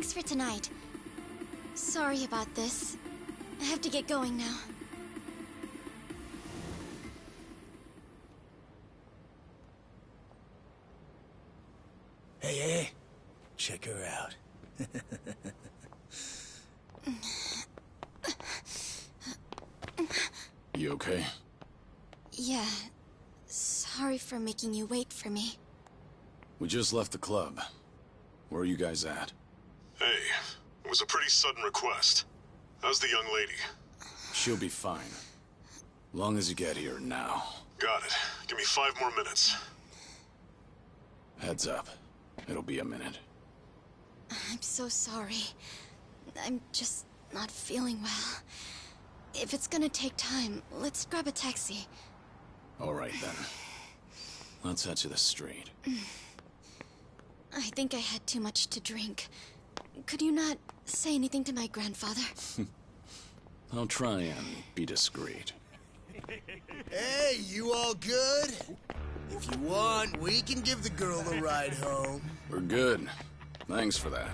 Thanks for tonight. Sorry about this. I have to get going now. Hey, check her out. You okay? Yeah. Sorry for making you wait for me. We just left the club. Where are you guys at? Hey, it was a pretty sudden request. How's the young lady? She'll be fine. Long as you get here now. Got it. Give me 5 more minutes. Heads up. It'll be a minute. I'm so sorry. I'm just not feeling well. If it's gonna take time, let's grab a taxi. All right, then. Let's head to the street. I think I had too much to drink. Could you not say anything to my grandfather? I'll try and be discreet. Hey, you all good? If you want, we can give the girl a ride home. We're good. Thanks for that.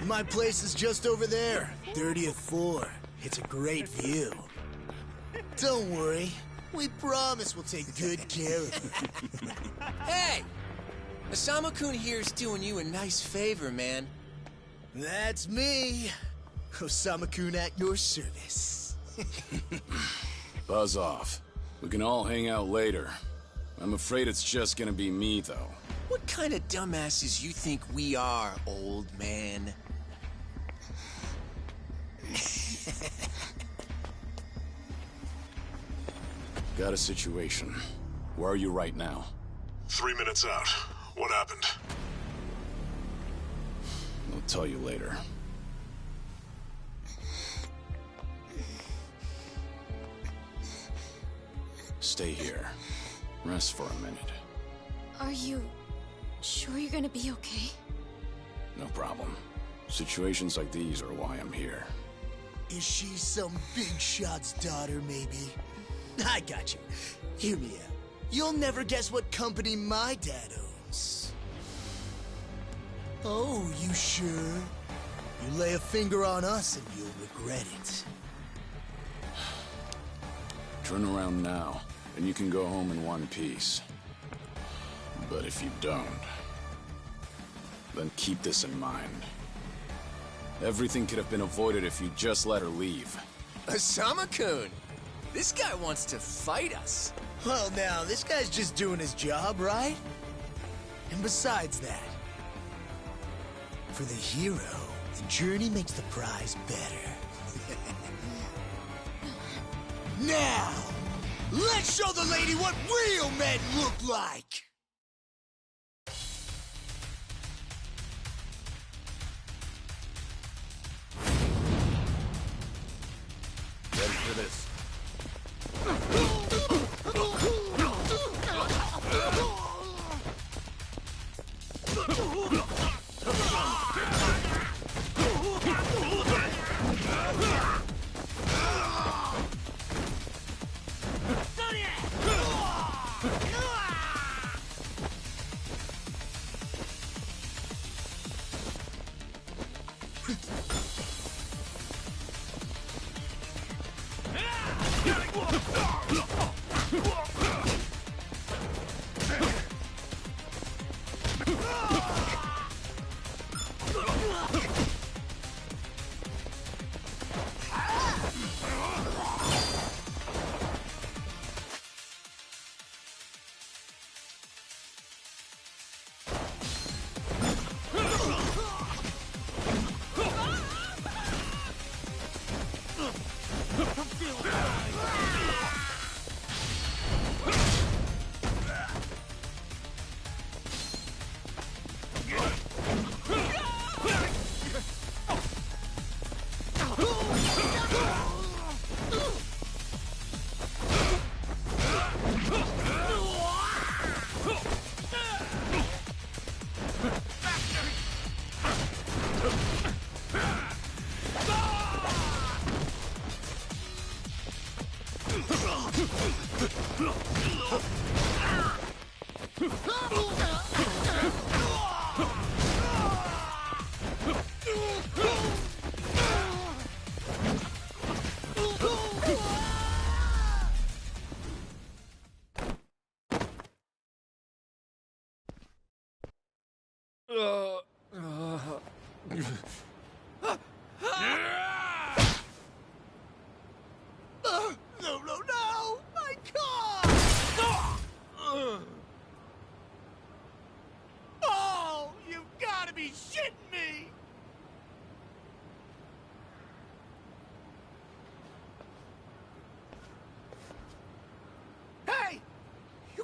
My place is just over there, 30th floor. It's a great view. Don't worry. We promise we'll take good care of you. Hey! Osama-kun here's doing you a nice favor, man. That's me. Osama-kun at your service. Buzz off. We can all hang out later. I'm afraid it's just gonna be me, though. What kind of dumbasses you think we are, old man? Got a situation. Where are you right now? 3 minutes out. What happened? I'll tell you later. Stay here. Rest for a minute. Are you sure you're gonna be okay? No problem. Situations like these are why I'm here. Is she some big shot's daughter, maybe? I got you. Hear me out. You'll never guess what company my dad owns. Oh, you sure? You lay a finger on us and you'll regret it. Turn around now, and you can go home in one piece. But if you don't, then keep this in mind. Everything could have been avoided if you just let her leave. Osama-kun! This guy wants to fight us. Well, now, this guy's just doing his job, right? And besides that, for the hero, the journey makes the prize better. Now, let's show the lady what real men look like! Ready for this?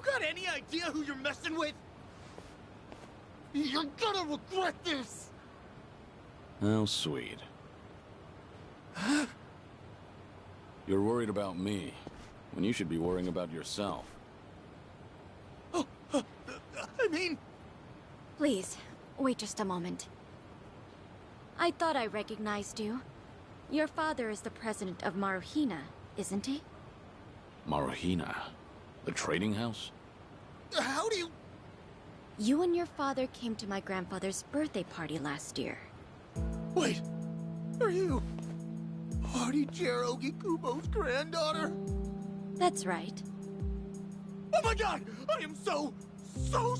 got any idea who you're messing with? You're gonna regret this! How sweet. You're worried about me, when you should be worrying about yourself. I mean... Please, wait just a moment. I thought I recognized you. Your father is the president of Maruhina, isn't he? Maruhina? The trading house? How do you... You and your father came to my grandfather's birthday party last year. Wait, are you... Artie-Jero Kubo's granddaughter? That's right. Oh my god! I am so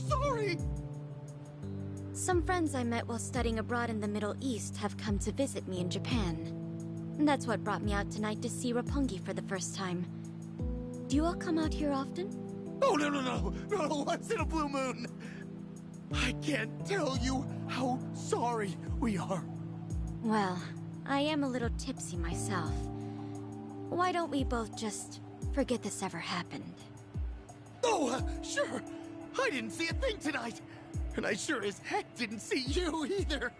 sorry! Some friends I met while studying abroad in the Middle East have come to visit me in Japan. That's what brought me out tonight to see Roppongi for the first time. Do you all come out here often? Oh, no, once in a blue moon! I can't tell you how sorry we are. Well, I am a little tipsy myself. Why don't we both just forget this ever happened? Oh, sure. I didn't see a thing tonight. And I sure as heck didn't see you either.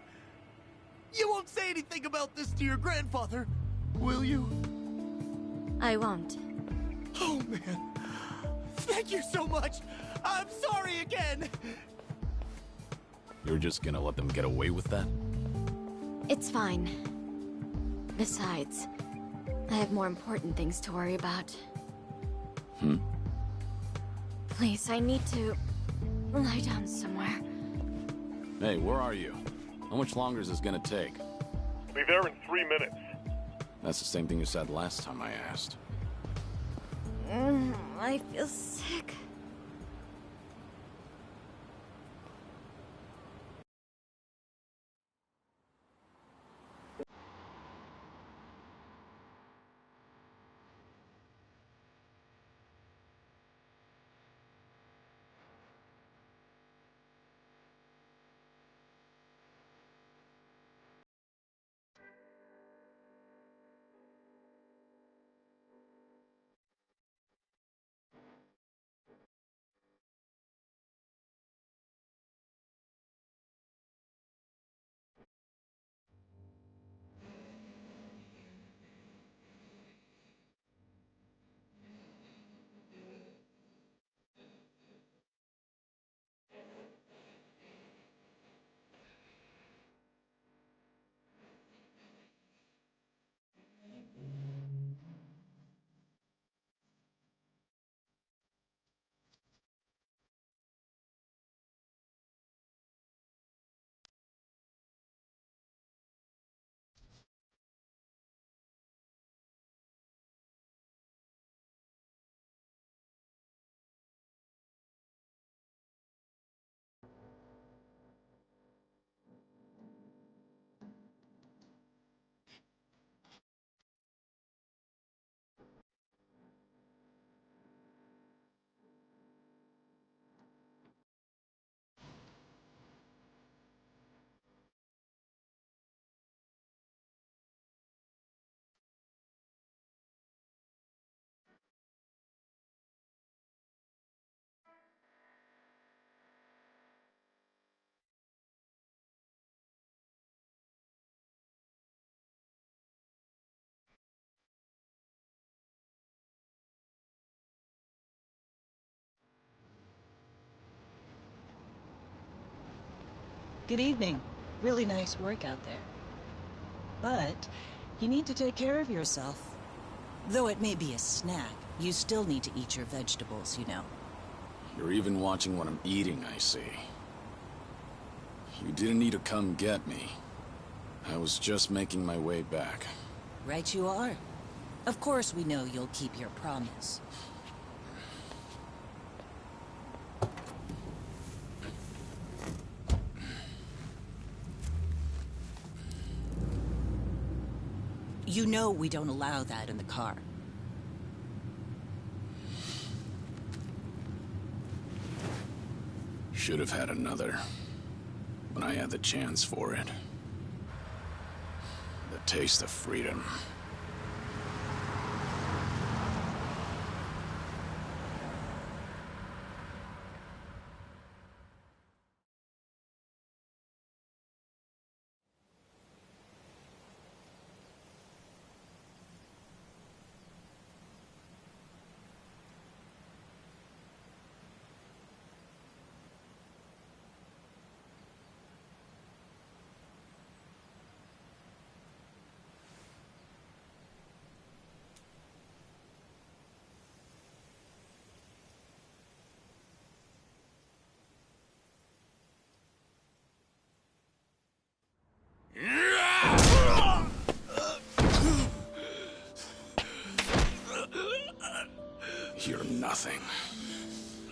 You won't say anything about this to your grandfather, will you? I won't. Oh, man. Thank you so much. I'm sorry again. You're just gonna let them get away with that? It's fine. Besides, I have more important things to worry about. Please, I need to lie down somewhere. Hey, where are you? How much longer is this gonna take? Be there in 3 minutes. That's the same thing you said last time I asked. I feel sick. Good evening. Really nice work out there. But you need to take care of yourself. Though it may be a snack, you still need to eat your vegetables, you know. You're even watching what I'm eating, I see. You didn't need to come get me. I was just making my way back. Right you are. Of course we know you'll keep your promise. You know we don't allow that in the car. Should have had another, when I had the chance for it. The taste of freedom.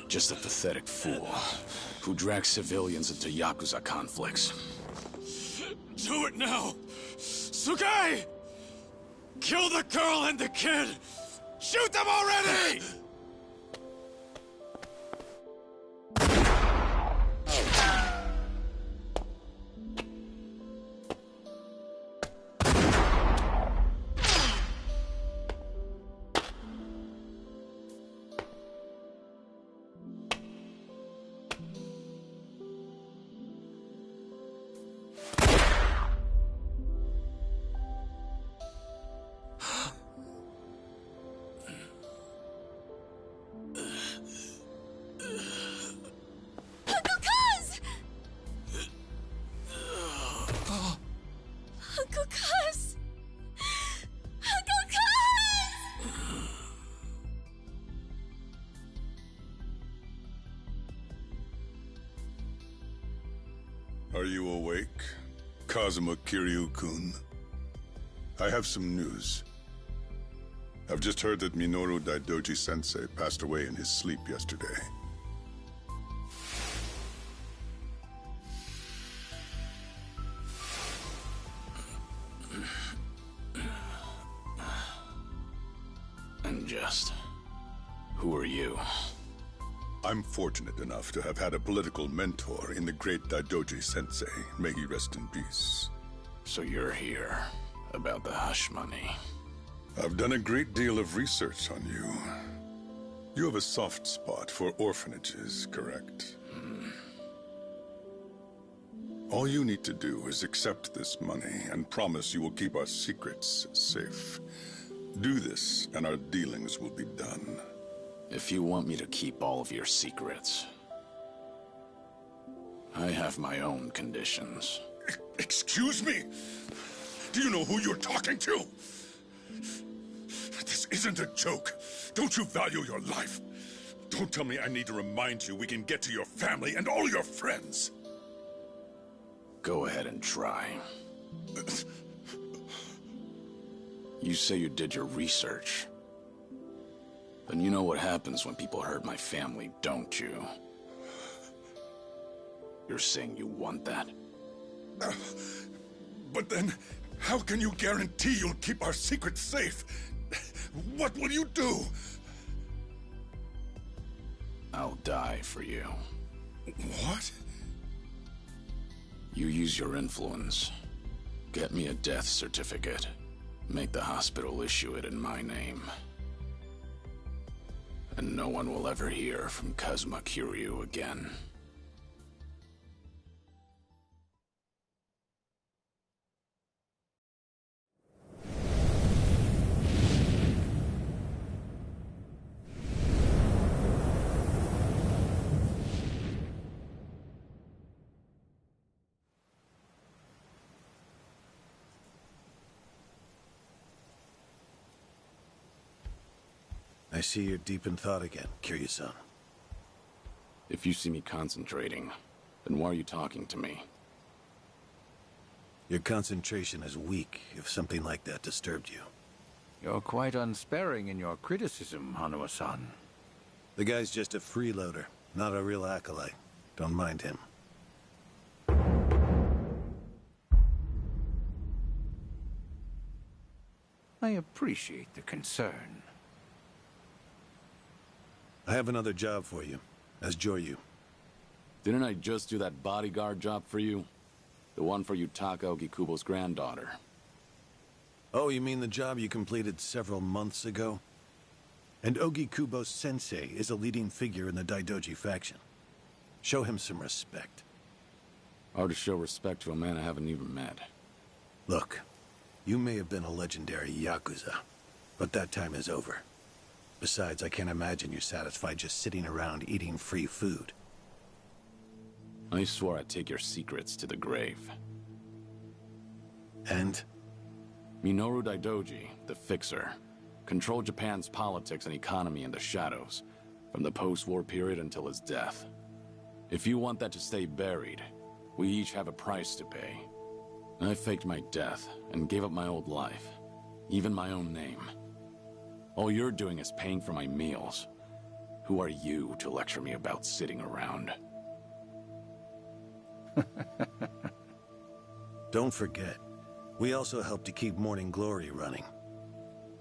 Just a pathetic fool who drags civilians into Yakuza conflicts. Do it now! Sugai! Kill the girl and the kid! Shoot them already! Are you awake, Kazuma Kiryu-kun? I have some news. I've just heard that Minoru Daidoji-sensei passed away in his sleep yesterday. And just... who are you? I'm fortunate enough to have had a political mentor in the great Daidoji-sensei. May he rest in peace. So you're here about the hush money. I've done a great deal of research on you. You have a soft spot for orphanages, correct? All you need to do is accept this money and promise you will keep our secrets safe. Do this, and our dealings will be done. If you want me to keep all of your secrets, I have my own conditions. Excuse me? Do you know who you're talking to? This isn't a joke. Don't you value your life? Don't tell me I need to remind you we can get to your family and all your friends. Go ahead and try. You say you did your research. Then you know what happens when people hurt my family, don't you? You're saying you want that? But then, how can you guarantee you'll keep our secrets safe? What will you do? I'll die for you. What? You use your influence. Get me a death certificate. Make the hospital issue it in my name. And no one will ever hear from Kazuma Kiryu again. I see you're deep in thought again, Kiryu-san. If you see me concentrating, then why are you talking to me? Your concentration is weak if something like that disturbed you. You're quite unsparing in your criticism, Hanuma-san. The guy's just a freeloader, not a real acolyte. Don't mind him. I appreciate the concern. I have another job for you, as Joryu. Didn't I just do that bodyguard job for you? The one for Yutaka Ogikubo's granddaughter. Oh, you mean the job you completed several months ago? And Ogikubo Sensei is a leading figure in the Daidoji faction. Show him some respect. Hard to show respect to a man I haven't even met. Look, you may have been a legendary Yakuza, but that time is over. Besides, I can't imagine you're satisfied just sitting around eating free food. I swore I'd take your secrets to the grave. And? Minoru Daidoji, the Fixer, controlled Japan's politics and economy in the shadows, from the post-war period until his death. If you want that to stay buried, we each have a price to pay. I faked my death and gave up my old life, even my own name. All you're doing is paying for my meals. Who are you to lecture me about sitting around? Don't forget, we also help to keep Morning Glory running.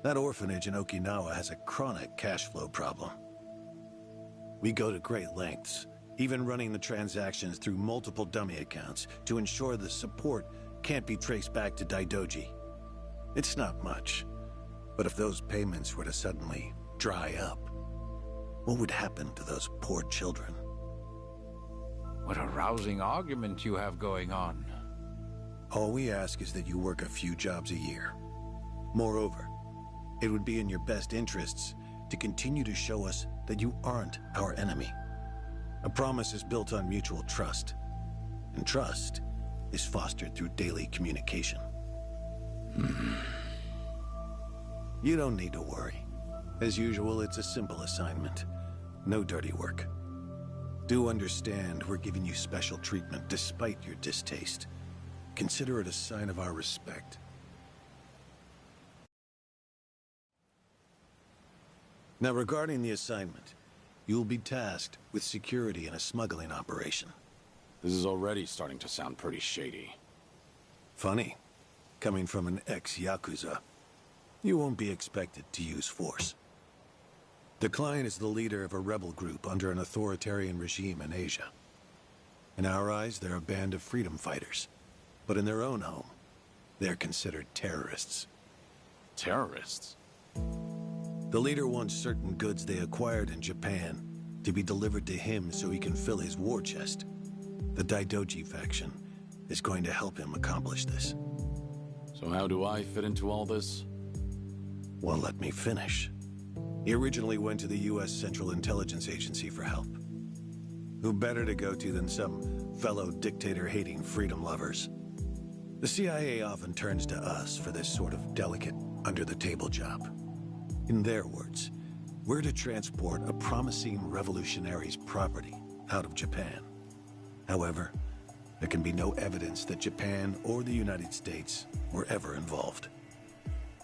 That orphanage in Okinawa has a chronic cash flow problem. We go to great lengths, even running the transactions through multiple dummy accounts to ensure the support can't be traced back to Daidoji. It's not much, but if those payments were to suddenly dry up, what would happen to those poor children? What a rousing argument you have going on. All we ask is that you work a few jobs a year. Moreover, it would be in your best interests to continue to show us that you aren't our enemy. A promise is built on mutual trust, and trust is fostered through daily communication. You don't need to worry. As usual, it's a simple assignment. No dirty work. Do understand we're giving you special treatment despite your distaste. Consider it a sign of our respect. Now, regarding the assignment, you'll be tasked with security in a smuggling operation. This is already starting to sound pretty shady. Funny. Coming from an ex-Yakuza, you won't be expected to use force. The client is the leader of a rebel group under an authoritarian regime in Asia. In our eyes, they're a band of freedom fighters. But in their own home, they're considered terrorists. Terrorists? The leader wants certain goods they acquired in Japan to be delivered to him so he can fill his war chest. The Daidoji faction is going to help him accomplish this. So how do I fit into all this? Well, let me finish. He originally went to the U.S. Central Intelligence Agency for help. Who better to go to than some fellow dictator-hating freedom lovers? The CIA often turns to us for this sort of delicate, under-the-table job. In their words, we're to transport a promising revolutionary's property out of Japan. However, there can be no evidence that Japan or the United States were ever involved.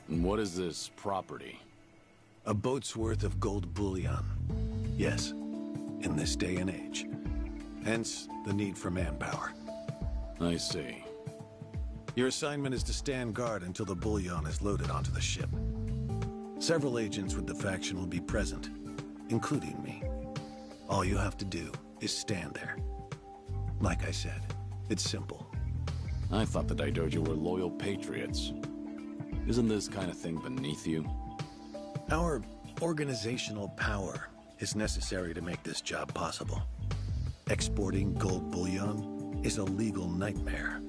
And what is this property? A boat's worth of gold bullion. Yes, in this day and age. Hence, the need for manpower. I see. Your assignment is to stand guard until the bullion is loaded onto the ship. Several agents with the faction will be present, including me. All you have to do is stand there. Like I said, it's simple. I thought the Daidoji were loyal patriots. Isn't this kind of thing beneath you? Our organizational power is necessary to make this job possible. Exporting gold bullion is a legal nightmare.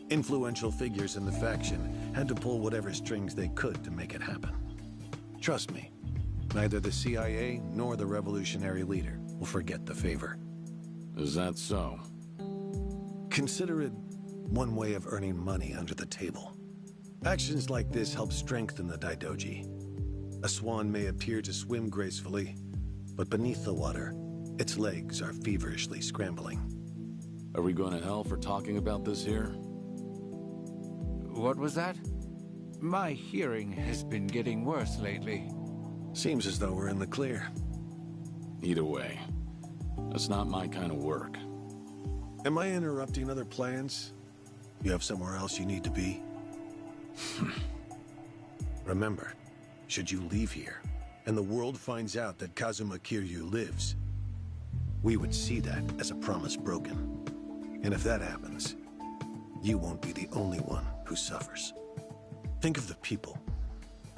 Influential figures in the faction had to pull whatever strings they could to make it happen. Trust me, neither the CIA nor the revolutionary leader will forget the favor. Is that so? Consider it one way of earning money under the table. Actions like this help strengthen the Daidoji. A swan may appear to swim gracefully, but beneath the water, its legs are feverishly scrambling. Are we going to hell for talking about this here? What was that? My hearing has been getting worse lately. Seems as though we're in the clear. Either way, that's not my kind of work. Am I interrupting other plans? You have somewhere else you need to be? Remember, should you leave here, and the world finds out that Kazuma Kiryu lives, we would see that as a promise broken. And if that happens, you won't be the only one who suffers. Think of the people,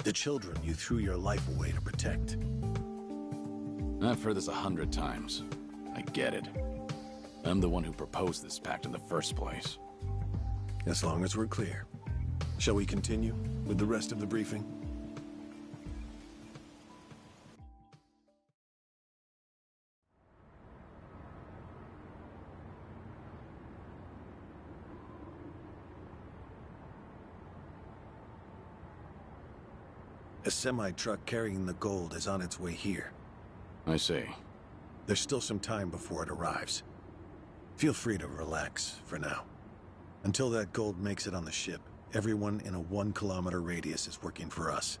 the children you threw your life away to protect. I've heard this 100 times. I get it. I'm the one who proposed this pact in the first place. As long as we're clear. Shall we continue with the rest of the briefing? A semi-truck carrying the gold is on its way here. I see. There's still some time before it arrives. Feel free to relax for now. Until that gold makes it on the ship, everyone in a 1-kilometer radius is working for us.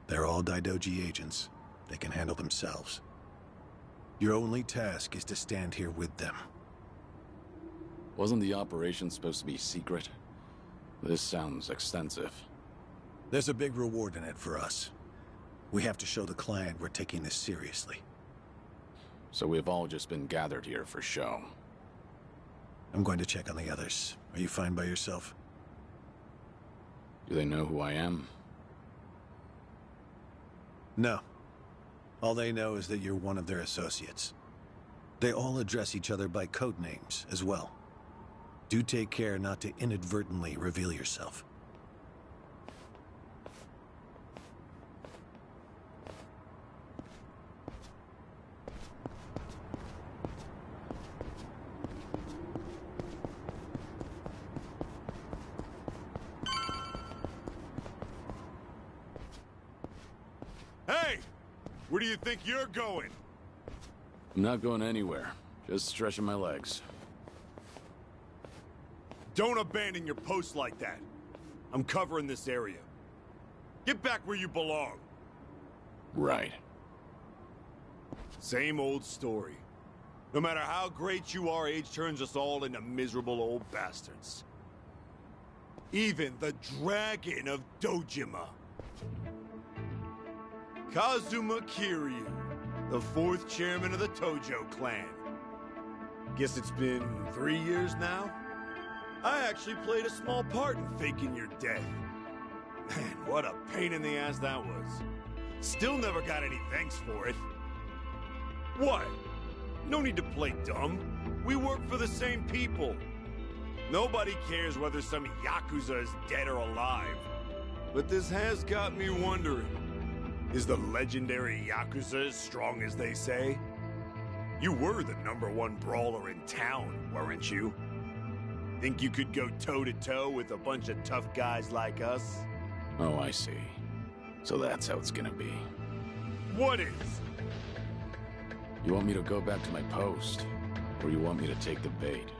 They're all Daidoji agents. They can handle themselves. Your only task is to stand here with them. Wasn't the operation supposed to be secret? This sounds extensive. There's a big reward in it for us. We have to show the client we're taking this seriously. So we've all just been gathered here for show. I'm going to check on the others. Are you fine by yourself? Do they know who I am? No. All they know is that you're one of their associates. They all address each other by code names as well. Do take care not to inadvertently reveal yourself. Hey! Where do you think you're going? I'm not going anywhere. Just stretching my legs. Don't abandon your post like that. I'm covering this area. Get back where you belong. Right. Same old story. No matter how great you are, age turns us all into miserable old bastards. Even the Dragon of Dojima. Kazuma Kiryu, the 4th chairman of the Tojo clan. Guess it's been 3 years now? I actually played a small part in faking your death. Man, what a pain in the ass that was. Still never got any thanks for it. What? No need to play dumb. We work for the same people. Nobody cares whether some Yakuza is dead or alive. But this has got me wondering. Is the legendary Yakuza as strong as they say? You were the #1 brawler in town, weren't you? Think you could go toe-to-toe with a bunch of tough guys like us? Oh, I see. So that's how it's gonna be. What is? You want me to go back to my post? Or you want me to take the bait?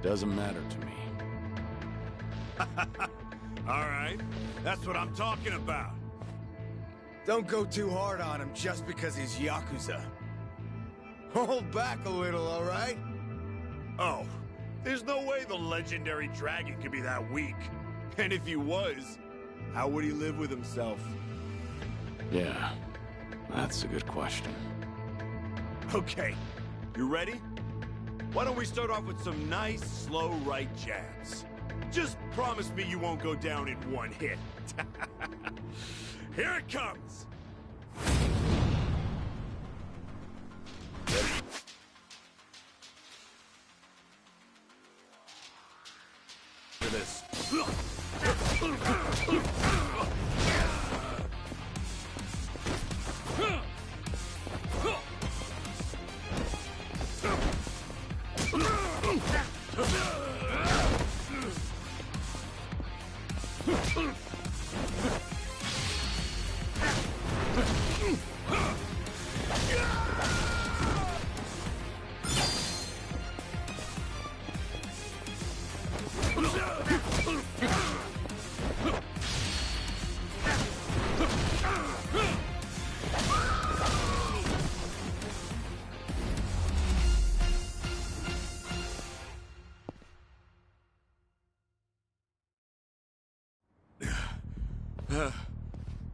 Doesn't matter to me. All right, that's what I'm talking about. Don't go too hard on him just because he's Yakuza. Hold back a little, all right? Oh, there's no way the legendary dragon could be that weak. And if he was, how would he live with himself? Yeah, that's a good question. Okay, you ready? Why don't we start off with some nice, slow right jabs? Just promise me you won't go down in one hit. Here it comes! For this.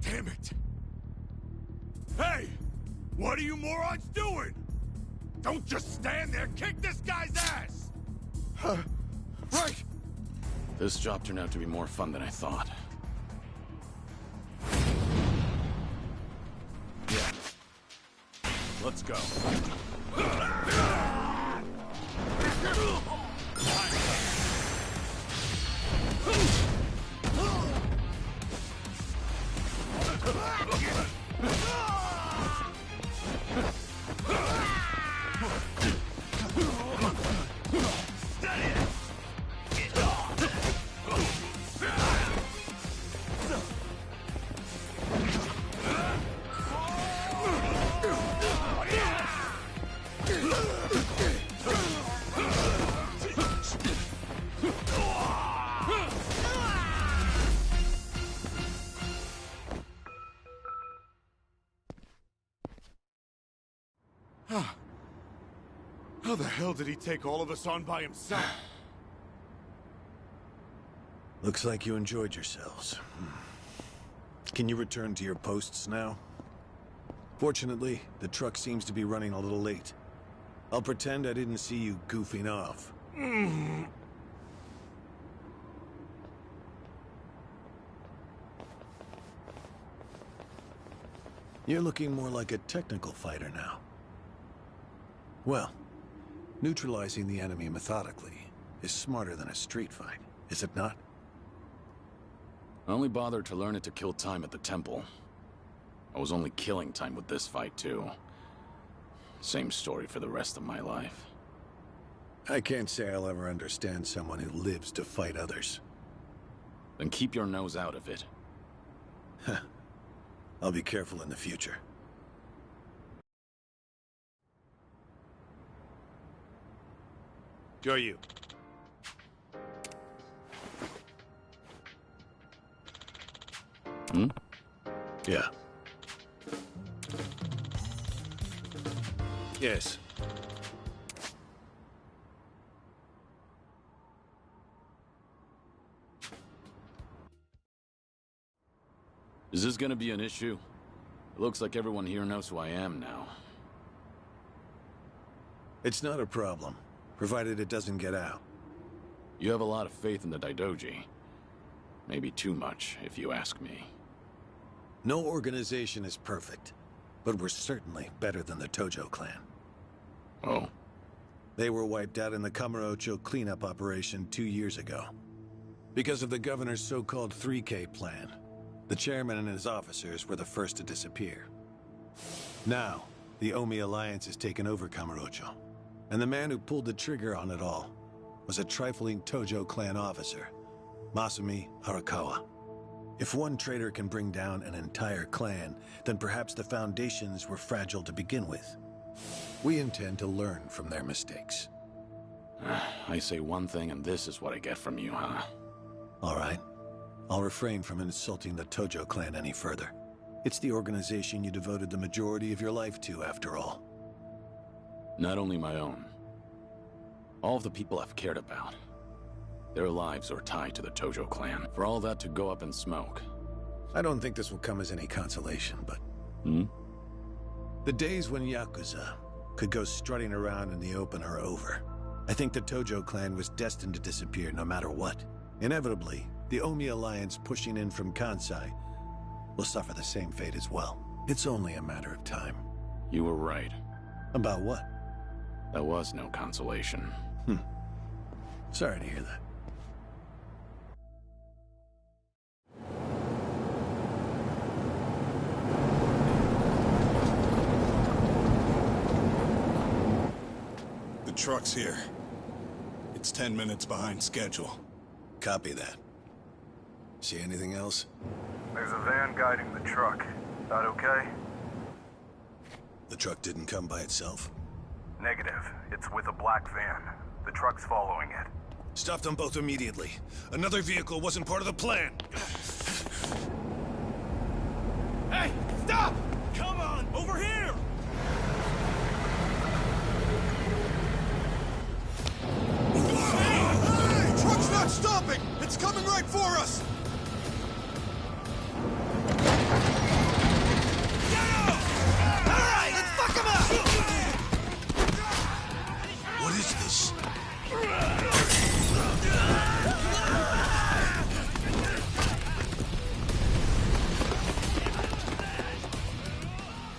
Damn it! Hey! What are you morons doing? Don't just stand there! Kick this guy's ass! Right! This job turned out to be more fun than I thought. Yeah. Let's go. How the hell did he take all of us on by himself? Looks like you enjoyed yourselves. Can you return to your posts now? Fortunately, the truck seems to be running a little late. I'll pretend I didn't see you goofing off. You're looking more like a technical fighter now. Well, neutralizing the enemy methodically is smarter than a street fight, is it not? I only bothered to learn it to kill time at the temple. I was only killing time with this fight, too. Same story for the rest of my life. I can't say I'll ever understand someone who lives to fight others. Then keep your nose out of it. I'll be careful in the future. Go you. Hmm? Yeah. Yes. Is this gonna be an issue? It looks like everyone here knows who I am now. It's not a problem, provided it doesn't get out. You have a lot of faith in the Daidoji. Maybe too much, if you ask me. No organization is perfect, but we're certainly better than the Tojo clan. Oh? They were wiped out in the Kamurocho cleanup operation 2 years ago. Because of the governor's so-called 3K plan, the chairman and his officers were the first to disappear. Now, the Omi Alliance has taken over Kamurocho, and the man who pulled the trigger on it all was a trifling Tojo clan officer, Masumi Arakawa. If one traitor can bring down an entire clan, then perhaps the foundations were fragile to begin with. We intend to learn from their mistakes. I say one thing and this is what I get from you, huh? All right. I'll refrain from insulting the Tojo clan any further. It's the organization you devoted the majority of your life to, after all. Not only my own. All of the people I've cared about. Their lives are tied to the Tojo clan. For all that to go up in smoke. I don't think this will come as any consolation, but... Hmm? The days when Yakuza could go strutting around in the open are over. I think the Tojo clan was destined to disappear no matter what. Inevitably, the Omi Alliance pushing in from Kansai will suffer the same fate as well. It's only a matter of time. You were right. About what? That was no consolation. Sorry to hear that. The truck's here. It's 10 minutes behind schedule. Copy that. See anything else? There's a van guiding the truck. That okay? The truck didn't come by itself? Negative. It's with a black van. The truck's following it. Stop them both immediately. Another vehicle wasn't part of the plan. Hey, stop! Come on, over here! Hey! Truck's not stopping! It's coming right for us! Alright, let's fuck him up! What is this?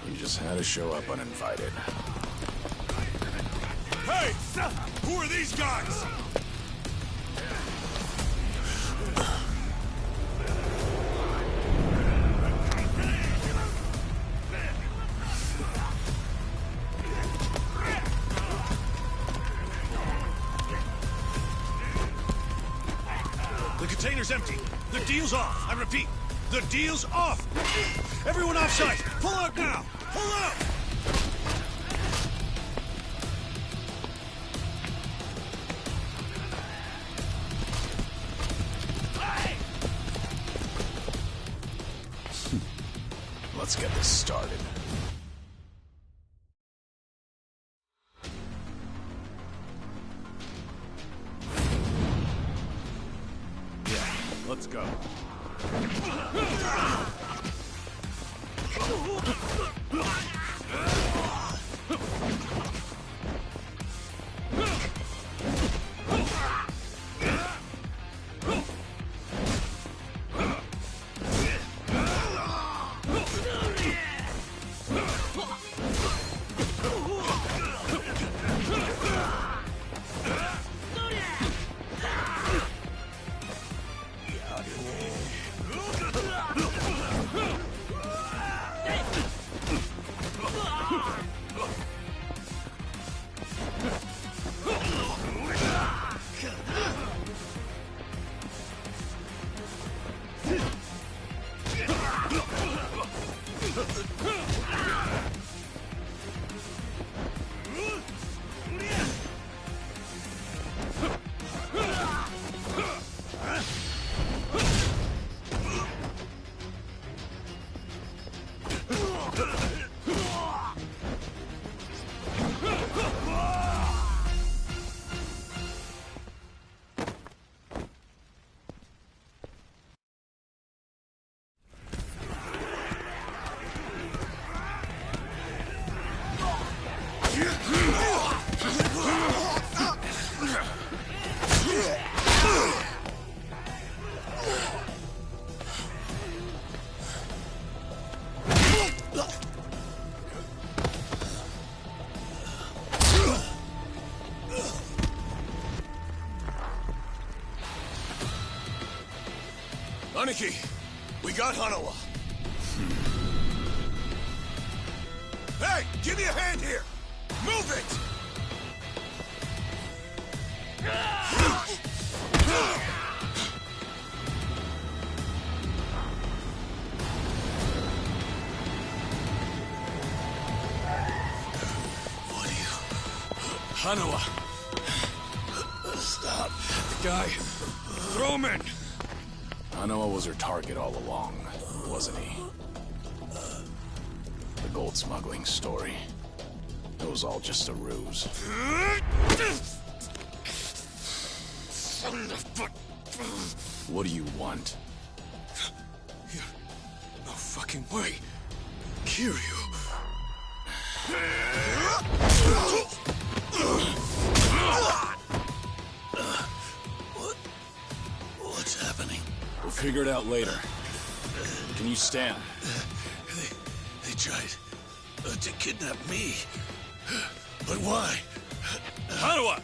You just had to show up uninvited. Hey! Who are these guys? The container's empty. The deal's off. I repeat, the deal's off. Everyone offside. Pull out now. Pull out. Let's get this started. Aniki, we got Hanawa. Hey, give me a hand here! Move it! What are you... Hanawa! Stop. The guy... Throw him in! Hanawa was her target all along, wasn't he? The gold smuggling story. It was all just a ruse. What do you want? No fucking way. Kiryu. What's happening? We'll figure it out later. Can you stand? They tried to kidnap me. But why? Hanawa!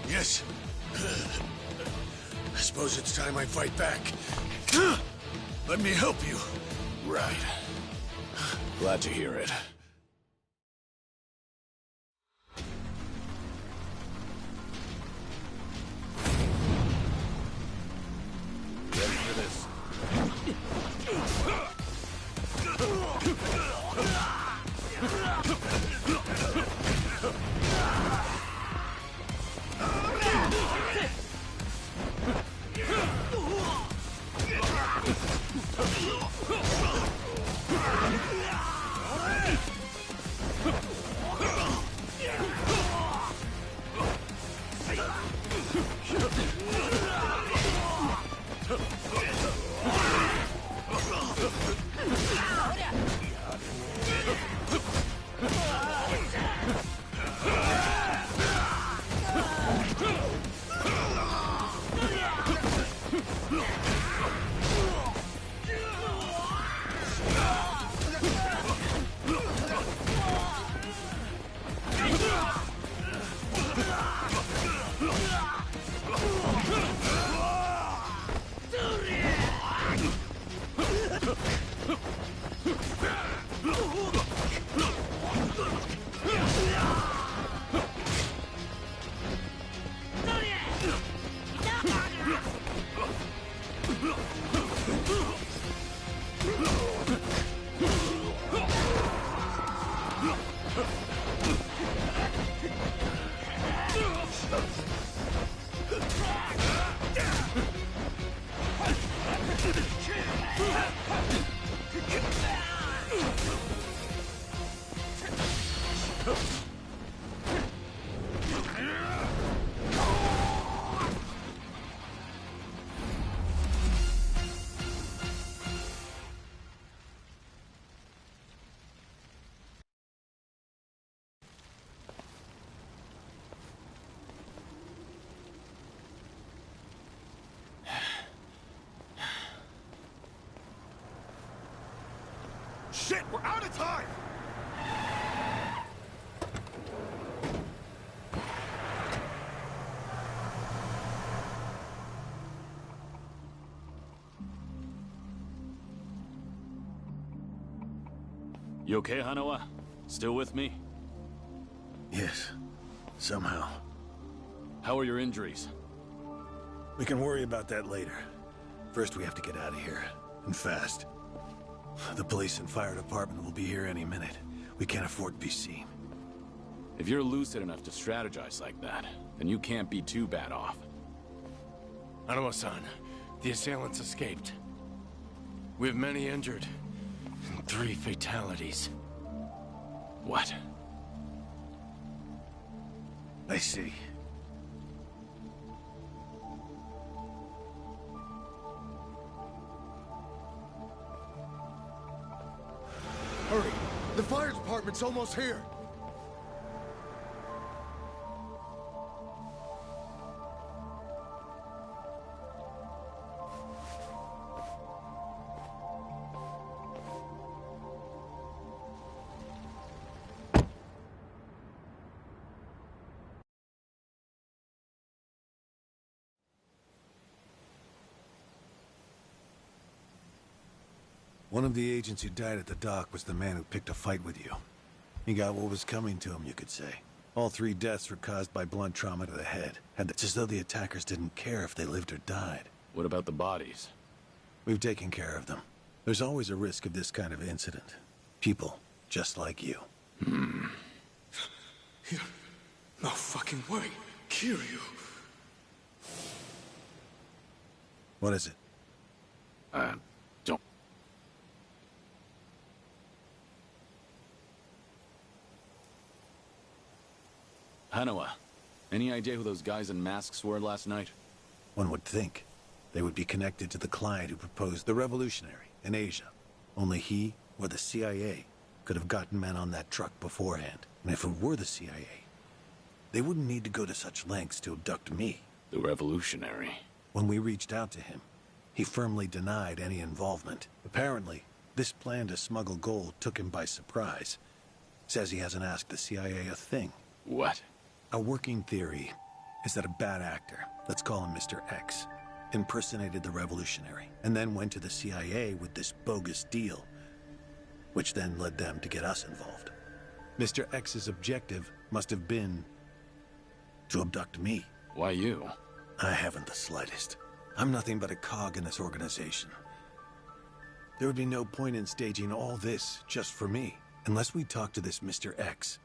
Yes. I suppose it's time I fight back. Let me help you. Right. Glad to hear it. Ready for this? Shit, we're out of time! You okay, Hanawa? Still with me? Yes. Somehow. How are your injuries? We can worry about that later. First, we have to get out of here. And fast. The police and fire department will be here any minute. We can't afford to be seen. If you're lucid enough to strategize like that, then you can't be too bad off. Hanawa-san, the assailants escaped. We have many injured. And 3 fatalities. What? I see. Hurry! The fire department's almost here! One of the agents who died at the dock was the man who picked a fight with you. He got what was coming to him, you could say. All 3 deaths were caused by blunt trauma to the head. And it's as though the attackers didn't care if they lived or died. What about the bodies? We've taken care of them. There's always a risk of this kind of incident. People, just like you. No fucking way. Kiryu. What is it? Don't... Hanawa, any idea who those guys in masks were last night? One would think. They would be connected to the client who proposed the revolutionary in Asia. Only he or the CIA could have gotten men on that truck beforehand. And if it were the CIA, they wouldn't need to go to such lengths to abduct me. The revolutionary. When we reached out to him, he firmly denied any involvement. Apparently, this plan to smuggle gold took him by surprise. Says he hasn't asked the CIA a thing. What? A working theory is that a bad actor, let's call him Mr. X, impersonated the revolutionary, and then went to the CIA with this bogus deal, which then led them to get us involved. Mr. X's objective must have been to abduct me. Why you? I haven't the slightest. I'm nothing but a cog in this organization. There would be no point in staging all this just for me. Unless we talk to this Mr. X,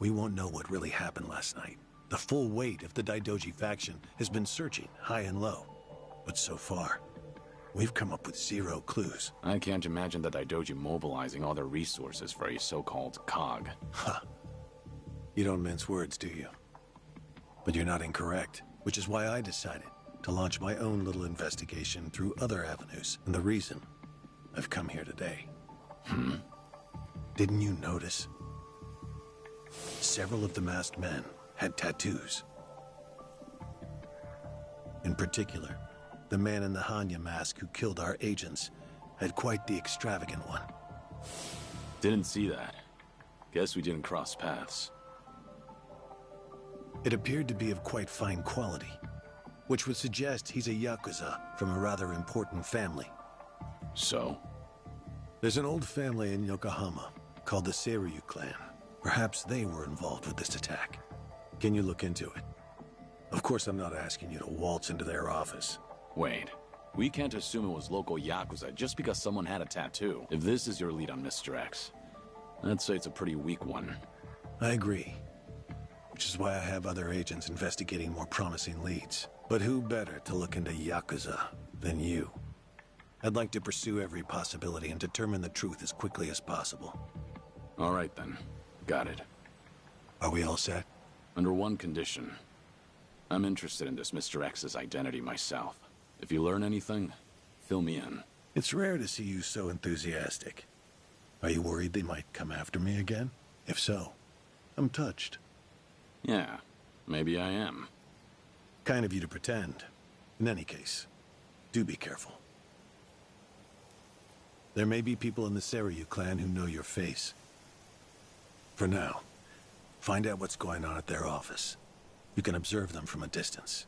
we won't know what really happened last night. The full weight of the Daidoji faction has been searching high and low. But so far, we've come up with 0 clues. I can't imagine the Daidoji mobilizing all their resources for a so-called cog. Ha! You don't mince words, do you? But you're not incorrect, which is why I decided to launch my own little investigation through other avenues, and the reason I've come here today. Didn't you notice? Several of the masked men had tattoos. In particular, the man in the Hanya mask who killed our agents had quite the extravagant one. Didn't see that. Guess we didn't cross paths. It appeared to be of quite fine quality, which would suggest he's a Yakuza from a rather important family. So? There's an old family in Yokohama called the Seiryu clan. Perhaps they were involved with this attack. Can you look into it? Of course, I'm not asking you to waltz into their office. Wait. We can't assume it was local Yakuza just because someone had a tattoo. If this is your lead on Mr. X, I'd say it's a pretty weak one. I agree. Which is why I have other agents investigating more promising leads. But who better to look into Yakuza than you? I'd like to pursue every possibility and determine the truth as quickly as possible. All right, then. Got it. Are we all set? Under one condition. I'm interested in this Mr. X's identity myself. If you learn anything, fill me in. It's rare to see you so enthusiastic. Are you worried they might come after me again? If so, I'm touched. Yeah, maybe I am. Kind of you to pretend. In any case, do be careful. There may be people in the Seiryu clan who know your face. For now, find out what's going on at their office. You can observe them from a distance.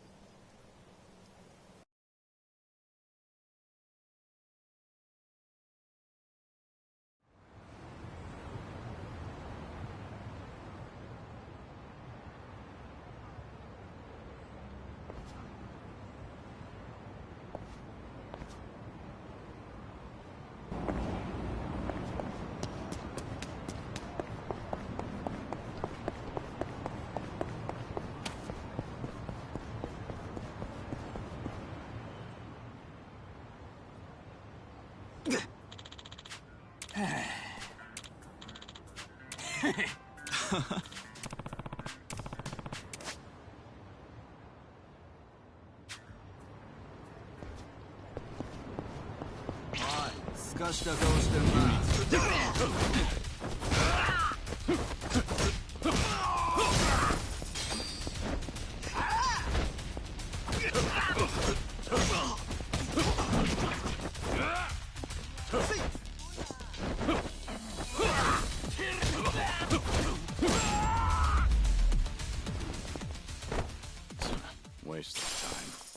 Waste of time.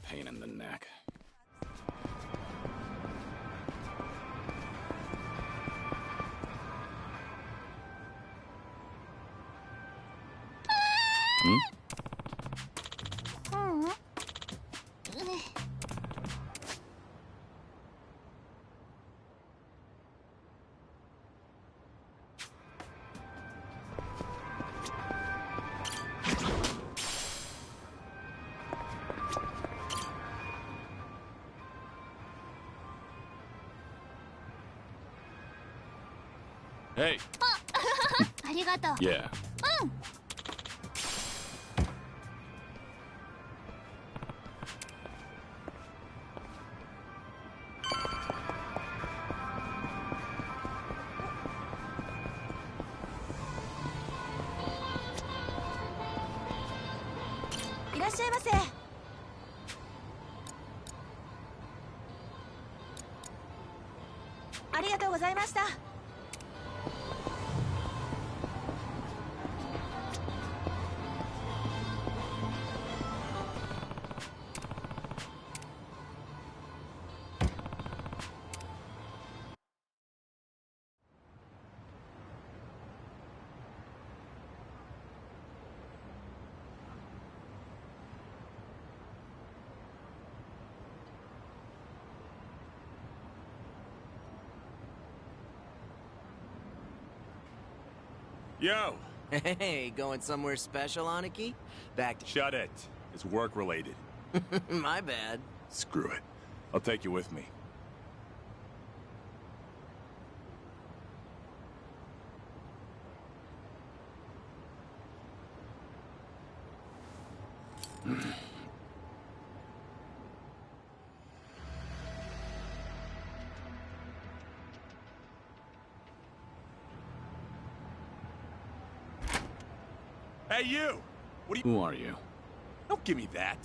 Pain in the neck. Hey. ありがとう。 Yeah. うん。いらっしゃいませ。ありがとうございました。Yo! Hey, going somewhere special, Aniki? Back to— Shut it. It's work-related. My bad. Screw it. I'll take you with me. Hey, you! What are you— Who are you? Don't give me that.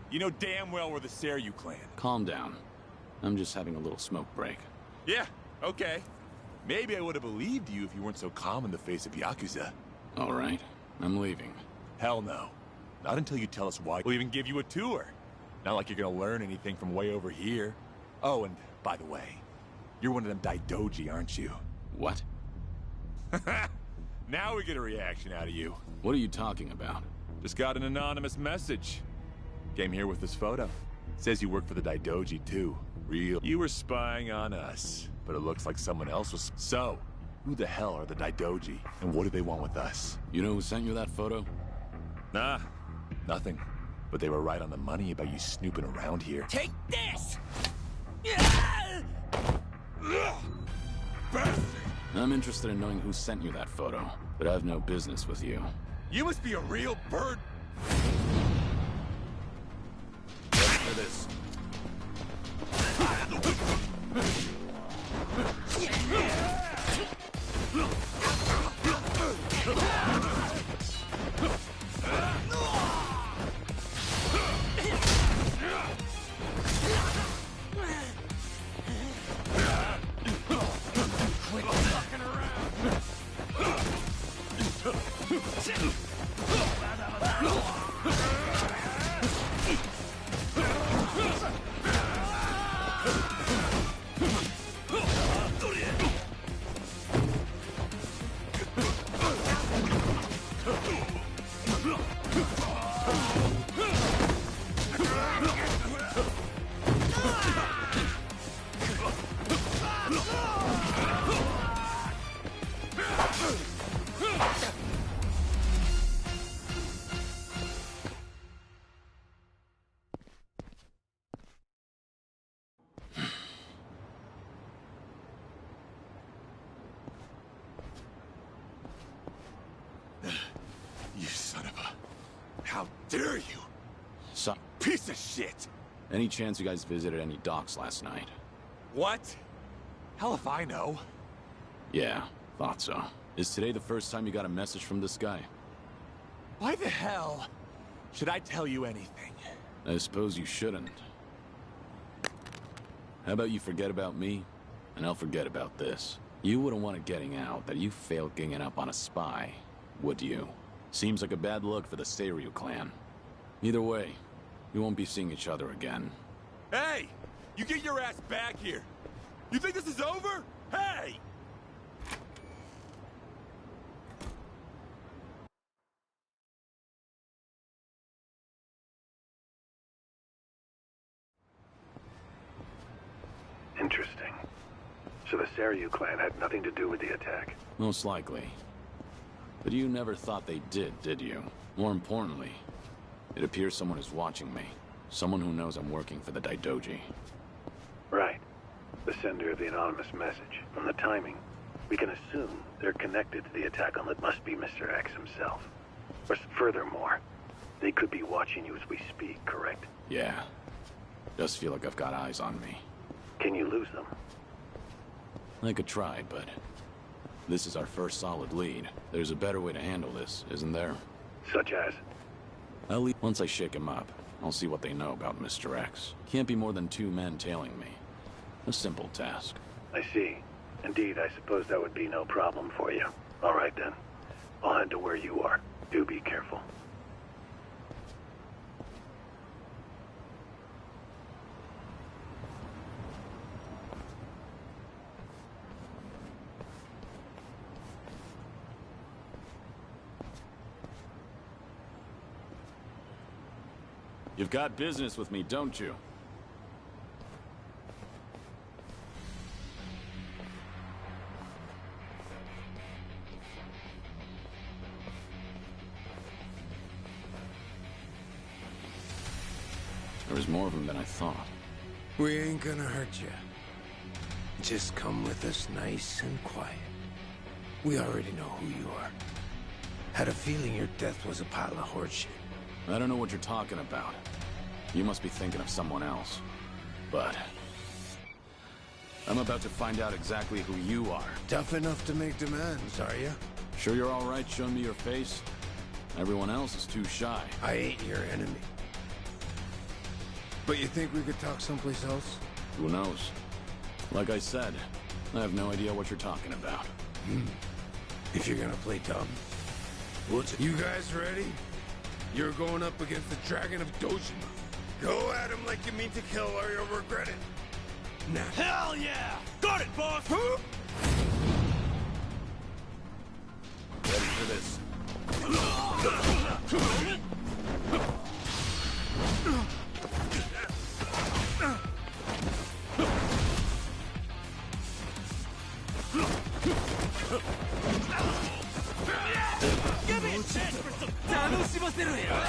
You know damn well we're the Seiryu clan. Calm down. I'm just having a little smoke break. Yeah, okay. Maybe I would have believed you if you weren't so calm in the face of Yakuza. All right. I'm leaving. Hell no. Not until you tell us why. We'll even give you a tour. Not like you're gonna learn anything from way over here. Oh, and by the way, you're one of them Daidoji, aren't you? What? Now we get a reaction out of you. What are you talking about? Just got an anonymous message. Came here with this photo. Says you work for the Daidoji, too. Real. You were spying on us, but it looks like someone else was. So, who the hell are the Daidoji, and what do they want with us? You know who sent you that photo? Nah, nothing. But they were right on the money about you snooping around here. Take this! Bastard! I'm interested in knowing who sent you that photo, but I have no business with you. You must be a real bird. Ready for this. You son of a... How dare you? Son. Piece of shit! Any chance you guys visited any docks last night? What? Hell if I know. Yeah, thought so. Is today the first time you got a message from this guy? Why the hell should I tell you anything? I suppose you shouldn't. How about you forget about me, and I'll forget about this. You wouldn't want it getting out that you failed ganging up on a spy, would you? Seems like a bad look for the Seiryu clan. Either way, we won't be seeing each other again. Hey! You get your ass back here! You think this is over? Hey! Interesting. So the Seiryu clan had nothing to do with the attack? Most likely. But you never thought they did you? More importantly, it appears someone is watching me. Someone who knows I'm working for the Daidoji. Right. The sender of the anonymous message. And the timing. We can assume they're connected to the attack on what must be Mr. X himself. Or furthermore, they could be watching you as we speak, correct? Yeah. Does feel like I've got eyes on me. Can you lose them? I could try, but this is our first solid lead. There's a better way to handle this, isn't there? Such as? Once I shake him up, I'll see what they know about Mr. X. Can't be more than 2 men tailing me. A simple task. I see. Indeed, I suppose that would be no problem for you. All right then. I'll head to where you are. Do be careful. You've got business with me, don't you? There was more of them than I thought. We ain't gonna hurt you. Just come with us nice and quiet. We already know who you are. Had a feeling your death was a pile of horseshit. I don't know what you're talking about. You must be thinking of someone else. But I'm about to find out exactly who you are. Tough enough to make demands, are you? Sure you're all right showing me your face? Everyone else is too shy. I ain't your enemy. But you think we could talk someplace else? Who knows? Like I said, I have no idea what you're talking about. If you're gonna play dumb. You guys ready? You're going up against the Dragon of Dojima. Go at him like you mean to kill or you'll regret it. Now. Hell yeah! Got it, boss! Ready for this. Give me a chance for some Tanoshimaseru here!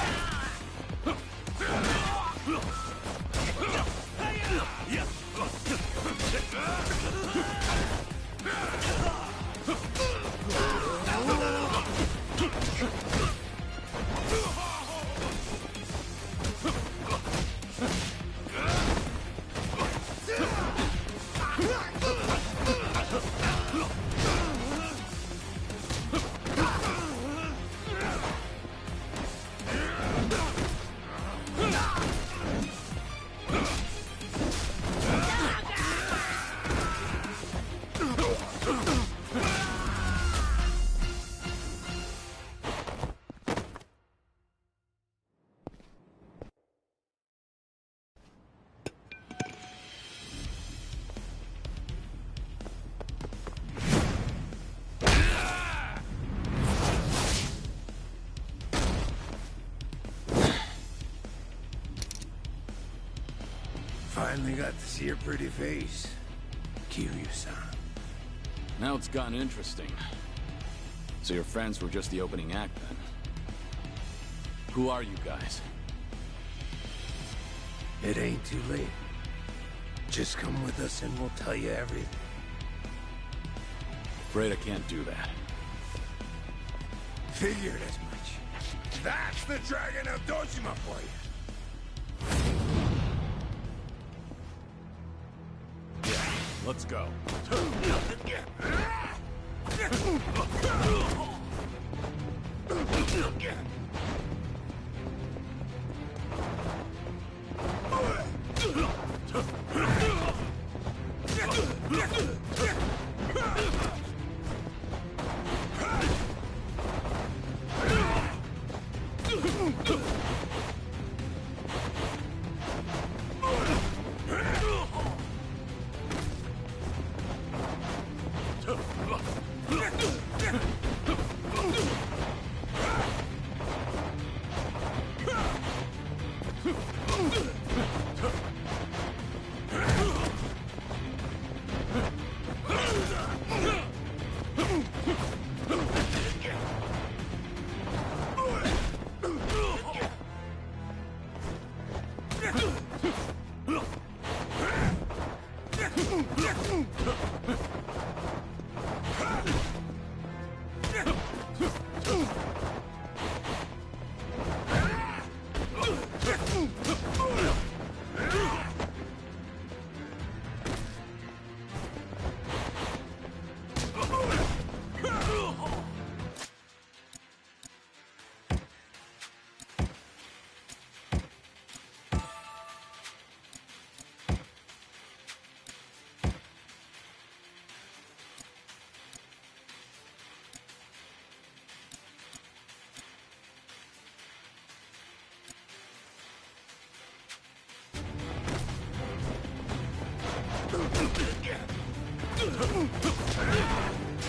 Finally got to see your pretty face. Kiryu-san. Now it's gotten interesting. So your friends were just the opening act then? Who are you guys? It ain't too late. Just come with us and we'll tell you everything. Afraid I can't do that. Figured as much. That's the Dragon of Dojima for you. Let's go.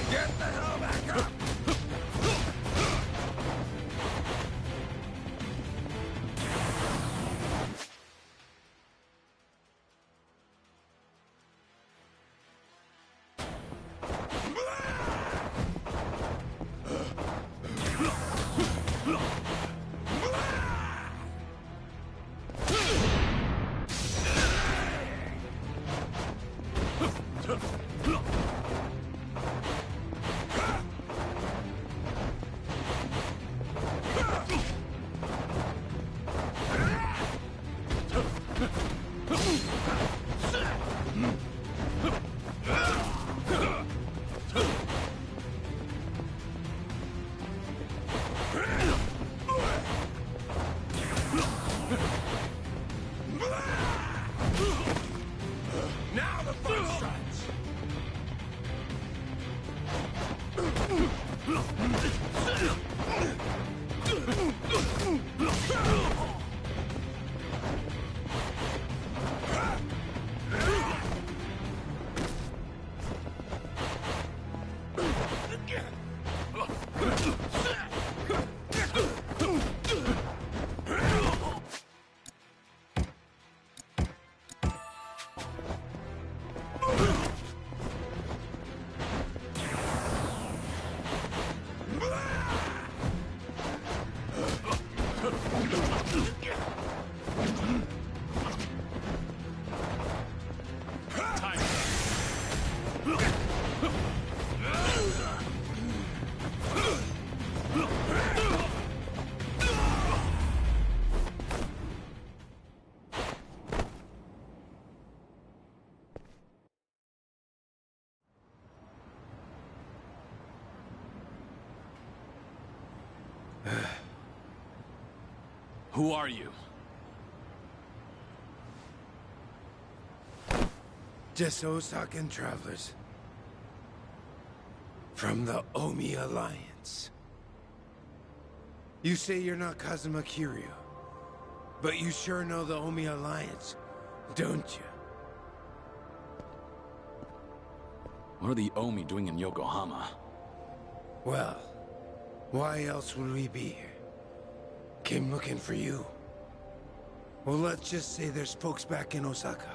Get the hell back up! Now the fun starts! Who are you? Just Osakan travelers. From the Omi Alliance. You say you're not Kazuma Kiryu, but you sure know the Omi Alliance, don't you? What are the Omi doing in Yokohama? Well, why else would we be here? Came looking for you. Well, let's just say there's folks back in Osaka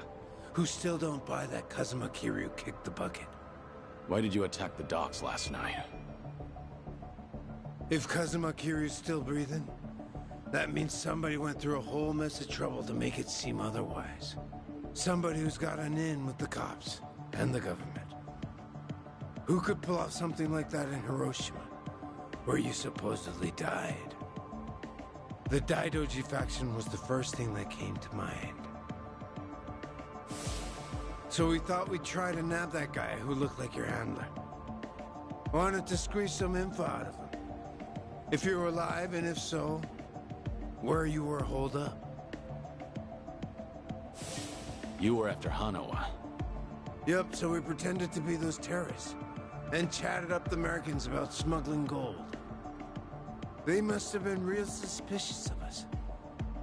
who still don't buy that Kazuma Kiryu kicked the bucket. Why did you attack the docks last night? If Kazuma Kiryu's still breathing, that means somebody went through a whole mess of trouble to make it seem otherwise. Somebody who's got an in with the cops and the government. Who could pull off something like that in Hiroshima, where you supposedly died? The Daidoji faction was the first thing that came to mind. So we thought we'd try to nab that guy who looked like your handler. Wanted to squeeze some info out of him. If you were alive, and if so, where you were holed up. You were after Hanawa. Yep, so we pretended to be those terrorists, and chatted up the Americans about smuggling gold. They must have been real suspicious of us.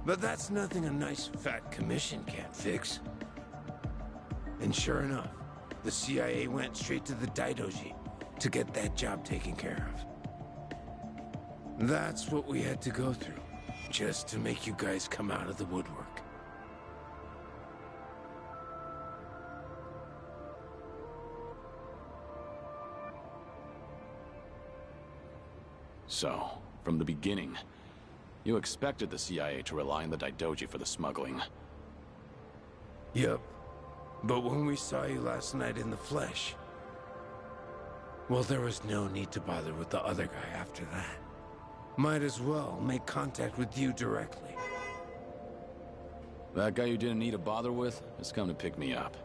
But that's nothing a nice fat commission can't fix. And sure enough, the CIA went straight to the Daidoji to get that job taken care of. That's what we had to go through, just to make you guys come out of the woodwork. So, from the beginning, you expected the CIA to rely on the Daidoji for the smuggling. Yep. But when we saw you last night in the flesh, well, there was no need to bother with the other guy after that. Might as well make contact with you directly. That guy you didn't need to bother with has come to pick me up.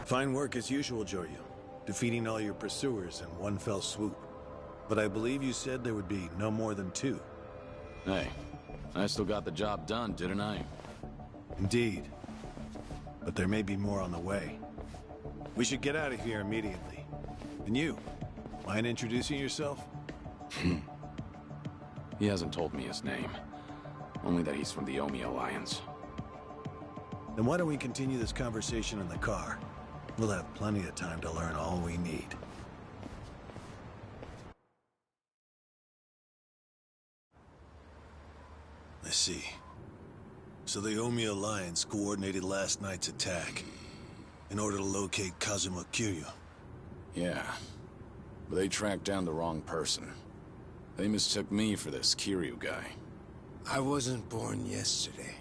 Fine work as usual, Joryu. Defeating all your pursuers in one fell swoop. But I believe you said there would be no more than 2. Hey, I still got the job done, didn't I? Indeed. But there may be more on the way. We should get out of here immediately. And you, mind introducing yourself? He hasn't told me his name. Only that he's from the Omi Alliance. Then why don't we continue this conversation in the car? We'll have plenty of time to learn all we need. I see. So the Omi Alliance coordinated last night's attack in order to locate Kazuma Kiryu. Yeah, but they tracked down the wrong person. They mistook me for this Kiryu guy. I wasn't born yesterday.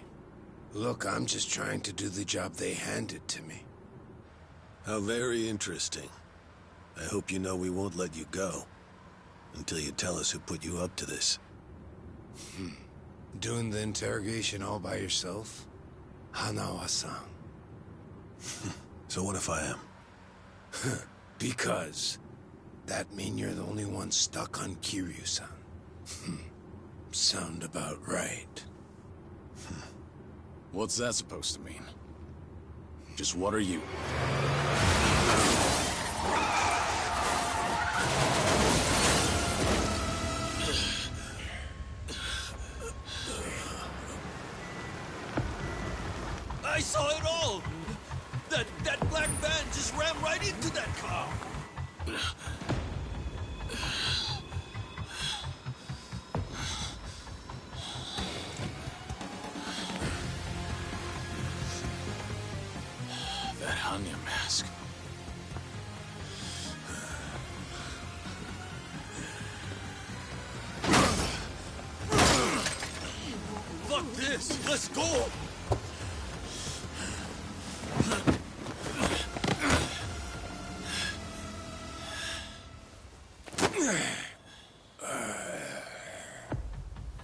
Look, I'm just trying to do the job they handed to me. How very interesting. I hope you know we won't let you go until you tell us who put you up to this. Doing the interrogation all by yourself? Hanawa-san. So what if I am? Because that mean you're the only one stuck on Kiryu-san. Sound about right. What's that supposed to mean? Just what are you? I saw it all! That black van just ran right into that car! That Hanya mask. Fuck this! Let's go!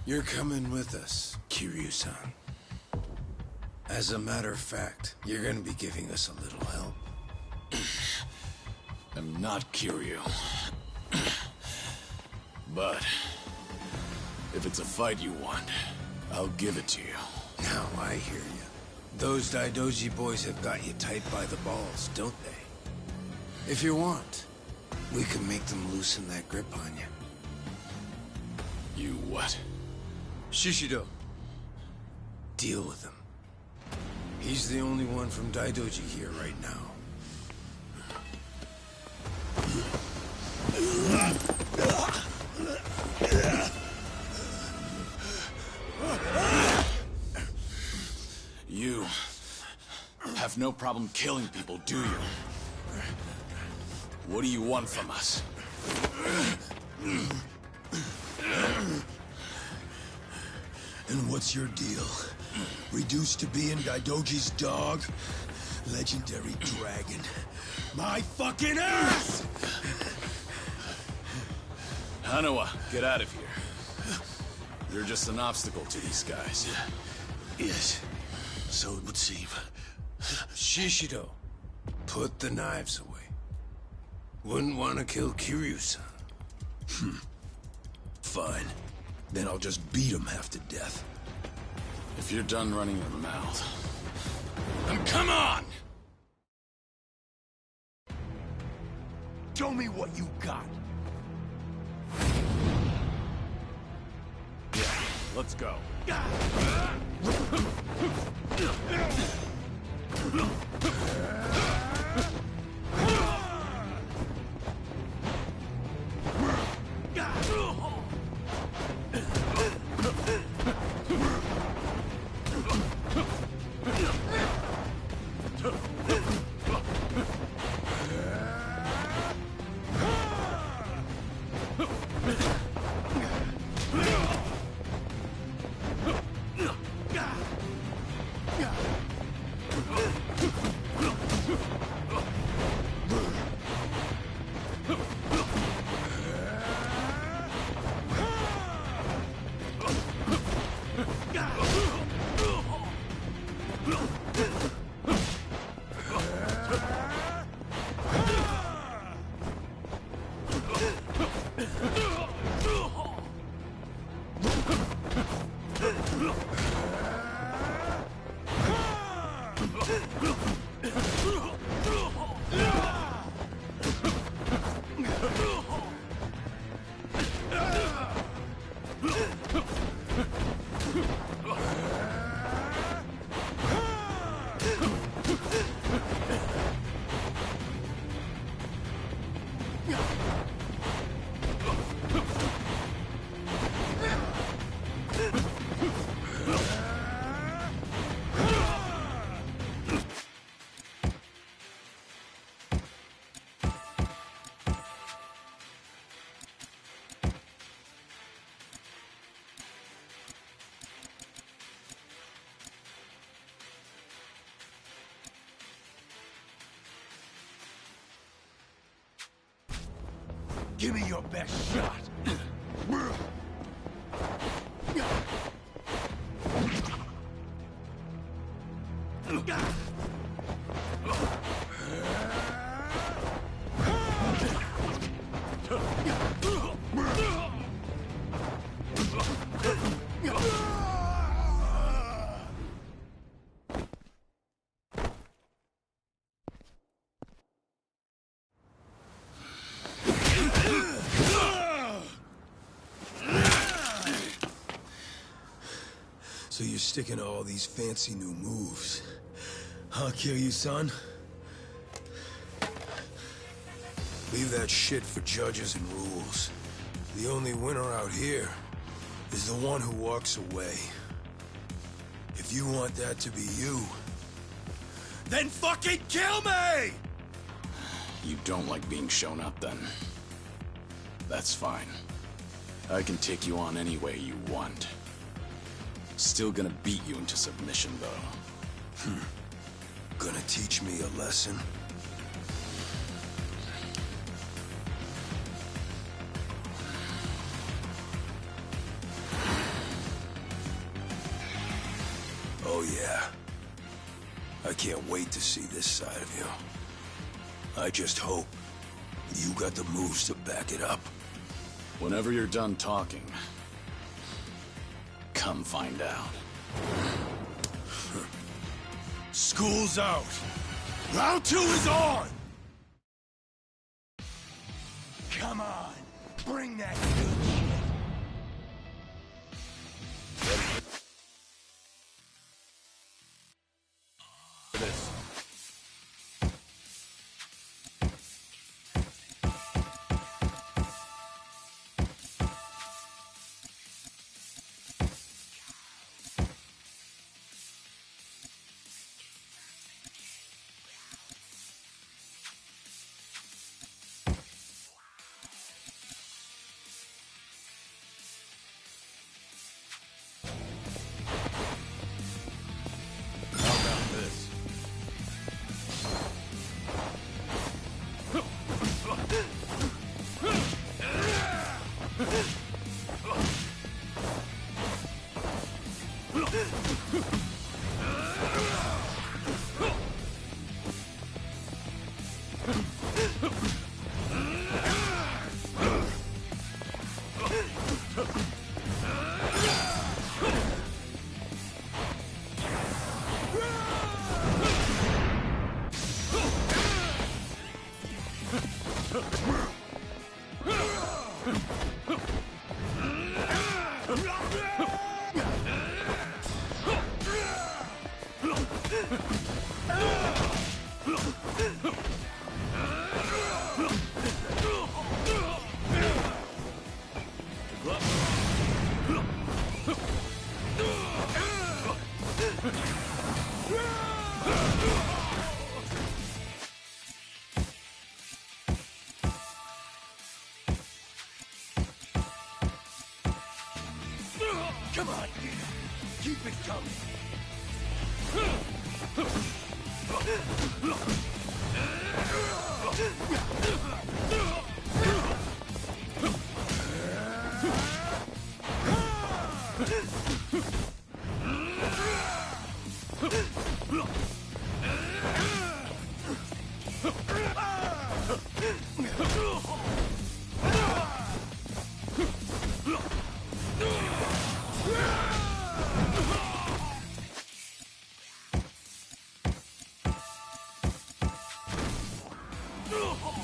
You're coming with us, Kiryu-san. As a matter of fact, you're gonna be giving us a little help. I'm not Kiryu. But if it's a fight you want, I'll give it to you. Now I hear you. Those Daidoji boys have got you tight by the balls, don't they? If you want, we can make them loosen that grip on you. You what? Shishido. Deal with him. He's the only one from Daidoji here right now. You have no problem killing people, do you? What do you want from us? And what's your deal? Reduced to being Daidoji's dog? Legendary dragon. My fucking ass! Hanawa, get out of here. You're just an obstacle to these guys. Yes, so it would seem. Shishido, put the knives away. Wouldn't want to kill Kiryu-san. Fine. Then I'll just beat him half to death. If you're done running your mouth, then come on! Show me what you got. Yeah, let's go. Give me your best shot. So you're sticking to all these fancy new moves. I'll kill you, son. Leave that shit for judges and rules. The only winner out here is the one who walks away. If you want that to be you, then fucking kill me! You don't like being shown up, then. That's fine. I can take you on any way you want. Still gonna beat you into submission, though. Gonna teach me a lesson? Oh yeah. I can't wait to see this side of you. I just hope you got the moves to back it up. Whenever you're done talking, come find out. School's out. Round 2 is on! Come on, bring that good shit. This. Come on, keep it coming.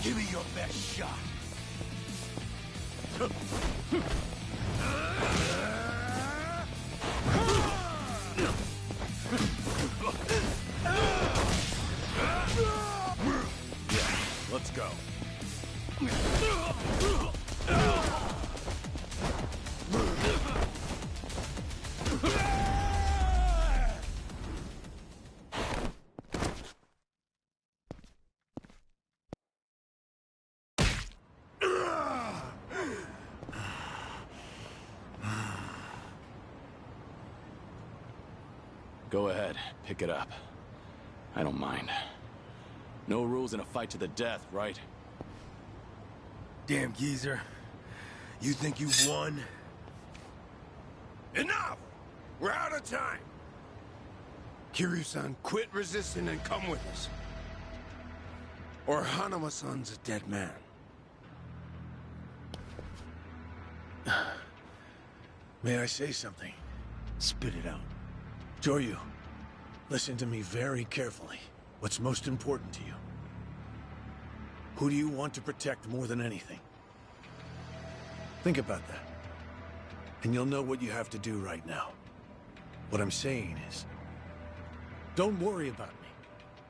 Give me your best shot. Let's go. Go ahead, pick it up. I don't mind. No rules in a fight to the death, right? Damn geezer. You think you won? Enough! We're out of time! Kiryu-san, quit resisting and come with us. Or Hanama-san's a dead man. May I say something? Spit it out. Joryu, listen to me very carefully. What's most important to you? Who do you want to protect more than anything? Think about that. And you'll know what you have to do right now. What I'm saying is, don't worry about me.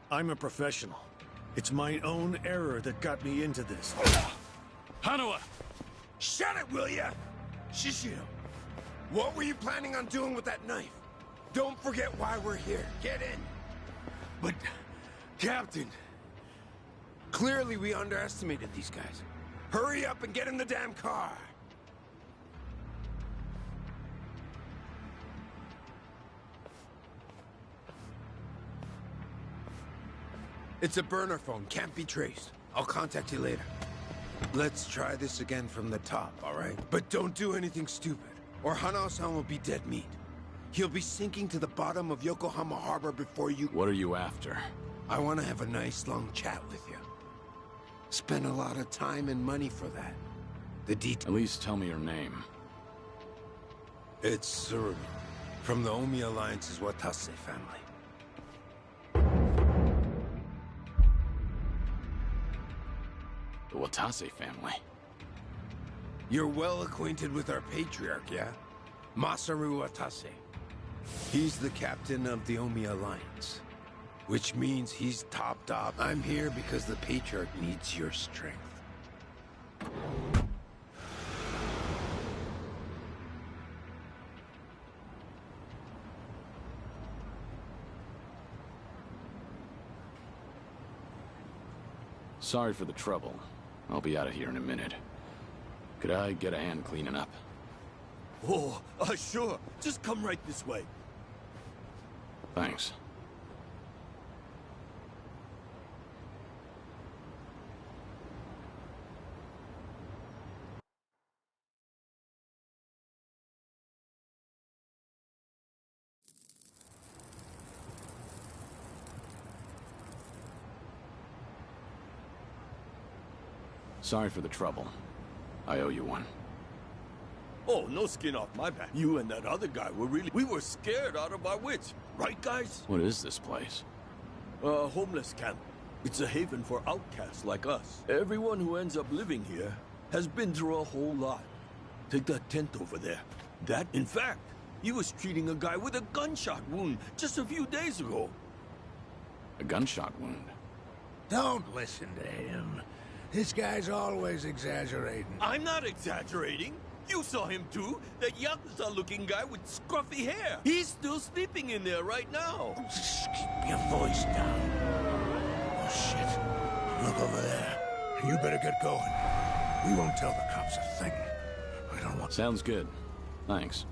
I'm a professional. It's my own error that got me into this. Hanawa! Shut it, will ya? Shishio, what were you planning on doing with that knife? Don't forget why we're here. Get in. But, Captain, clearly we underestimated these guys. Hurry up and get in the damn car. It's a burner phone, can't be traced. I'll contact you later. Let's try this again from the top, all right? But don't do anything stupid, or Hanao-san will be dead meat. He'll be sinking to the bottom of Yokohama Harbor before you... What are you after? I want to have a nice long chat with you. Spend a lot of time and money for that. The details... At least tell me your name. It's Tsurugi, from the Omi Alliance's Watase family. The Watase family. You're well acquainted with our patriarch, yeah? Masaru Watase. He's the captain of the Omi Alliance. Which means he's top dog. I'm here because the patriarch needs your strength. Sorry for the trouble. I'll be out of here in a minute. Could I get a hand cleaning up? Oh, sure. Just come right this way. Thanks. Sorry for the trouble. I owe you one. Oh, no skin off my back. You and that other guy were really... We were scared out of our wits. Right, guys? What is this place? A homeless camp. It's a haven for outcasts like us. Everyone who ends up living here has been through a whole lot. Take that tent over there. That, in fact, he was treating a guy with a gunshot wound just a few days ago. A gunshot wound? Don't listen to him. This guy's always exaggerating. I'm not exaggerating. You saw him too. That Yakuza-looking guy with scruffy hair. He's still sleeping in there right now. Just keep your voice down. Oh, shit. Look over there. You better get going. We won't tell the cops a thing. I don't want... Sounds good. Thanks.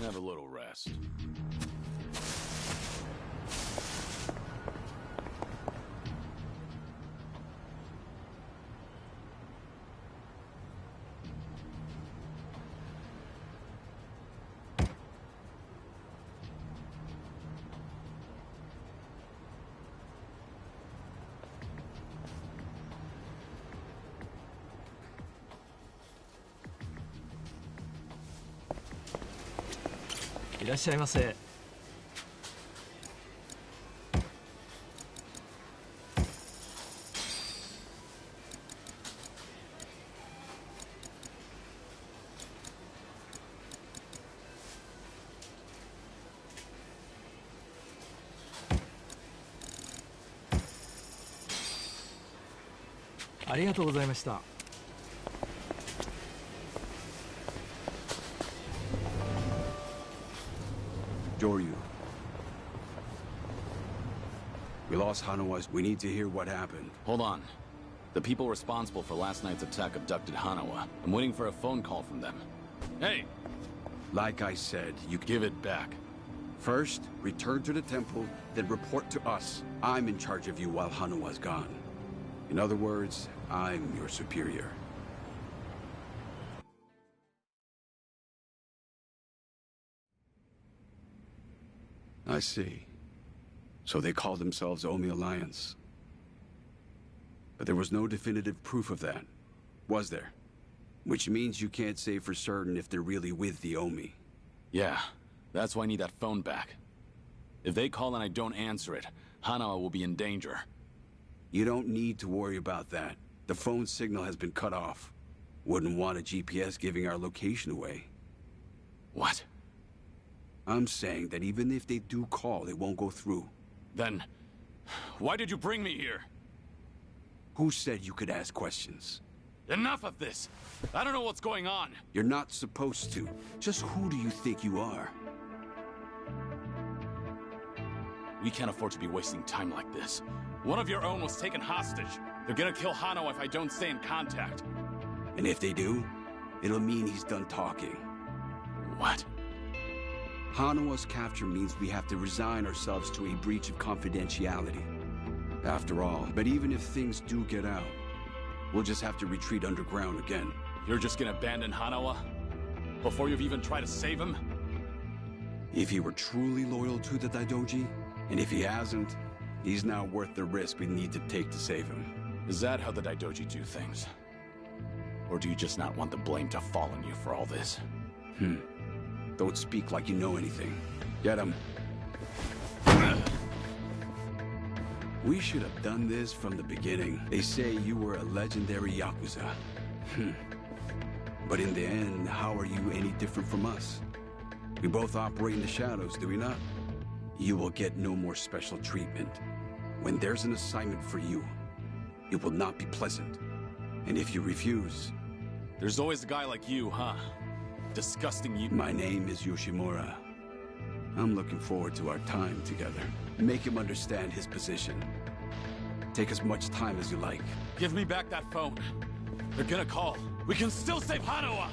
Have a little rest.いらっしゃいませ。ありがとうございました。Joryu. We lost Hanawa. We need to hear what happened. Hold on. The people responsible for last night's attack abducted Hanawa. I'm waiting for a phone call from them. Hey! Like I said, you give it back. First, return to the temple, then report to us. I'm in charge of you while Hanawa's gone. In other words, I'm your superior. I see. So they call themselves Omi Alliance. But there was no definitive proof of that, was there? Which means you can't say for certain if they're really with the Omi. Yeah, that's why I need that phone back. If they call and I don't answer it, Hanawa will be in danger. You don't need to worry about that. The phone signal has been cut off. Wouldn't want a GPS giving our location away. What? I'm saying that even if they do call, it won't go through. Then, why did you bring me here? Who said you could ask questions? Enough of this! I don't know what's going on! You're not supposed to. Just who do you think you are? We can't afford to be wasting time like this. One of your own was taken hostage. They're gonna kill Hano if I don't stay in contact. And if they do, it'll mean he's done talking. What? Hanawa's capture means we have to resign ourselves to a breach of confidentiality. After all, but even if things do get out, we'll just have to retreat underground again. You're just gonna abandon Hanawa? Before you've even tried to save him? If he were truly loyal to the Daidoji, and if he hasn't, he's not worth the risk we need to take to save him. Is that how the Daidoji do things? Or do you just not want the blame to fall on you for all this? Don't speak like you know anything. Get him. We should have done this from the beginning. They say you were a legendary Yakuza. But in the end, how are you any different from us? We both operate in the shadows, do we not? You will get no more special treatment. When there's an assignment for you, it will not be pleasant. And if you refuse... There's always a guy like you, huh? Disgusting you. My name is Yoshimura. I'm looking forward to our time together. Make him understand his position. Take as much time as you like. Give me back that phone. They're gonna call. We can still save Hanawa!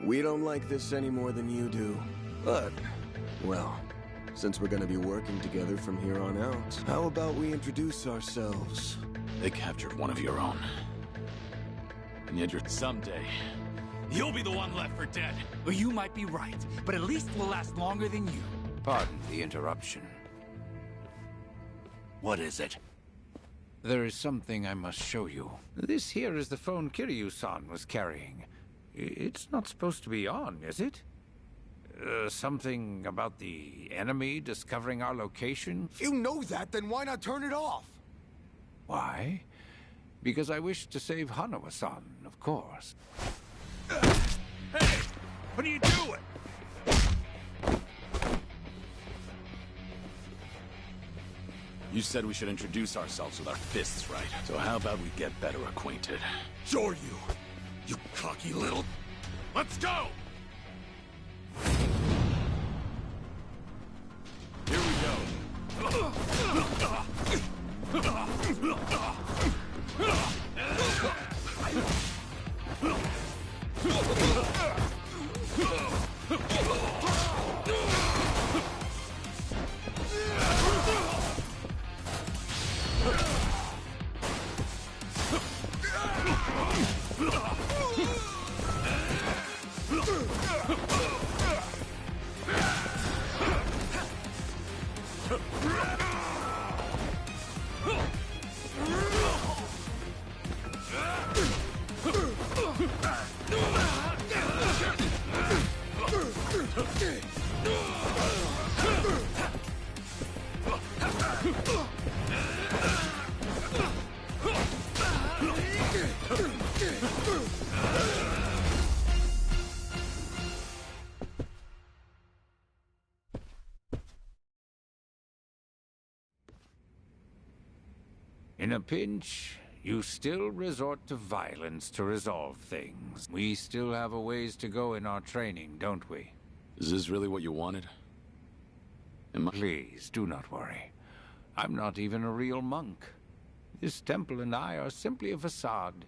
We don't like this any more than you do. But, well, Since we're gonna be working together from here on out, how about we introduce ourselves? They captured one of your own. And yet you're... Someday, you'll be the one left for dead. Well, you might be right, but at least we'll last longer than you. Pardon the interruption. What is it? There is something I must show you. This here is the phone Kiryu-san was carrying. It's not supposed to be on, is it? Something about the enemy discovering our location? If you know that, then why not turn it off? Why? Because I wish to save Hanawa-san, of course. Hey! What are you doing? You said we should introduce ourselves with our fists, right? So how about we get better acquainted? Sure you cocky little... Let's go! Here we go. In a pinch, you still resort to violence to resolve things. We still have a ways to go in our training, don't we? Is this really what you wanted? Please, do not worry. I'm not even a real monk. This temple and I are simply a facade.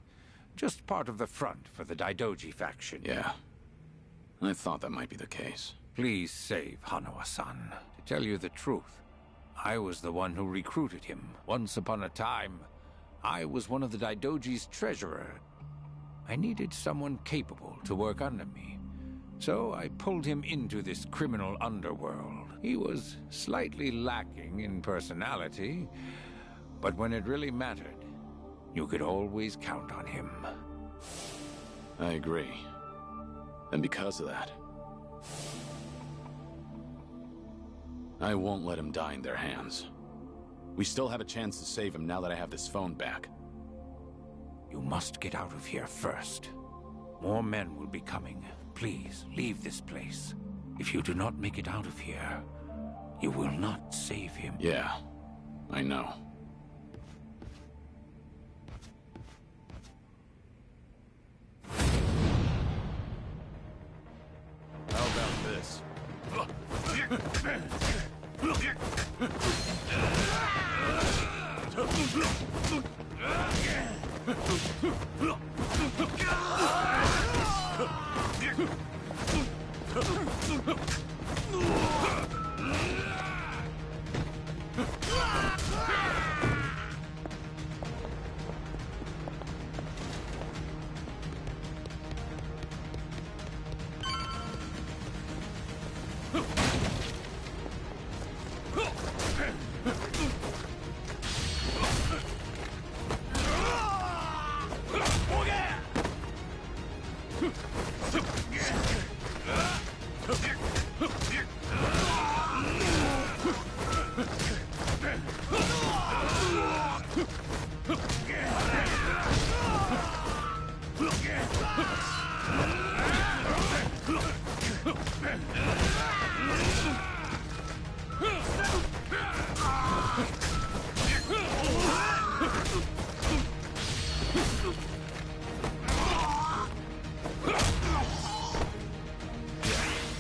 Just part of the front for the Daidoji faction. Yeah. I thought that might be the case. Please save Hanawa-san. To tell you the truth, I was the one who recruited him. Once upon a time, I was one of the Daidoji's treasurer. I needed someone capable to work under me. So I pulled him into this criminal underworld. He was slightly lacking in personality, but when it really mattered, you could always count on him. I agree. And because of that, I won't let him die in their hands. We still have a chance to save him now that I have this phone back. You must get out of here first. More men will be coming. Please, leave this place. If you do not make it out of here, you will not save him. Yeah, I know. How about this?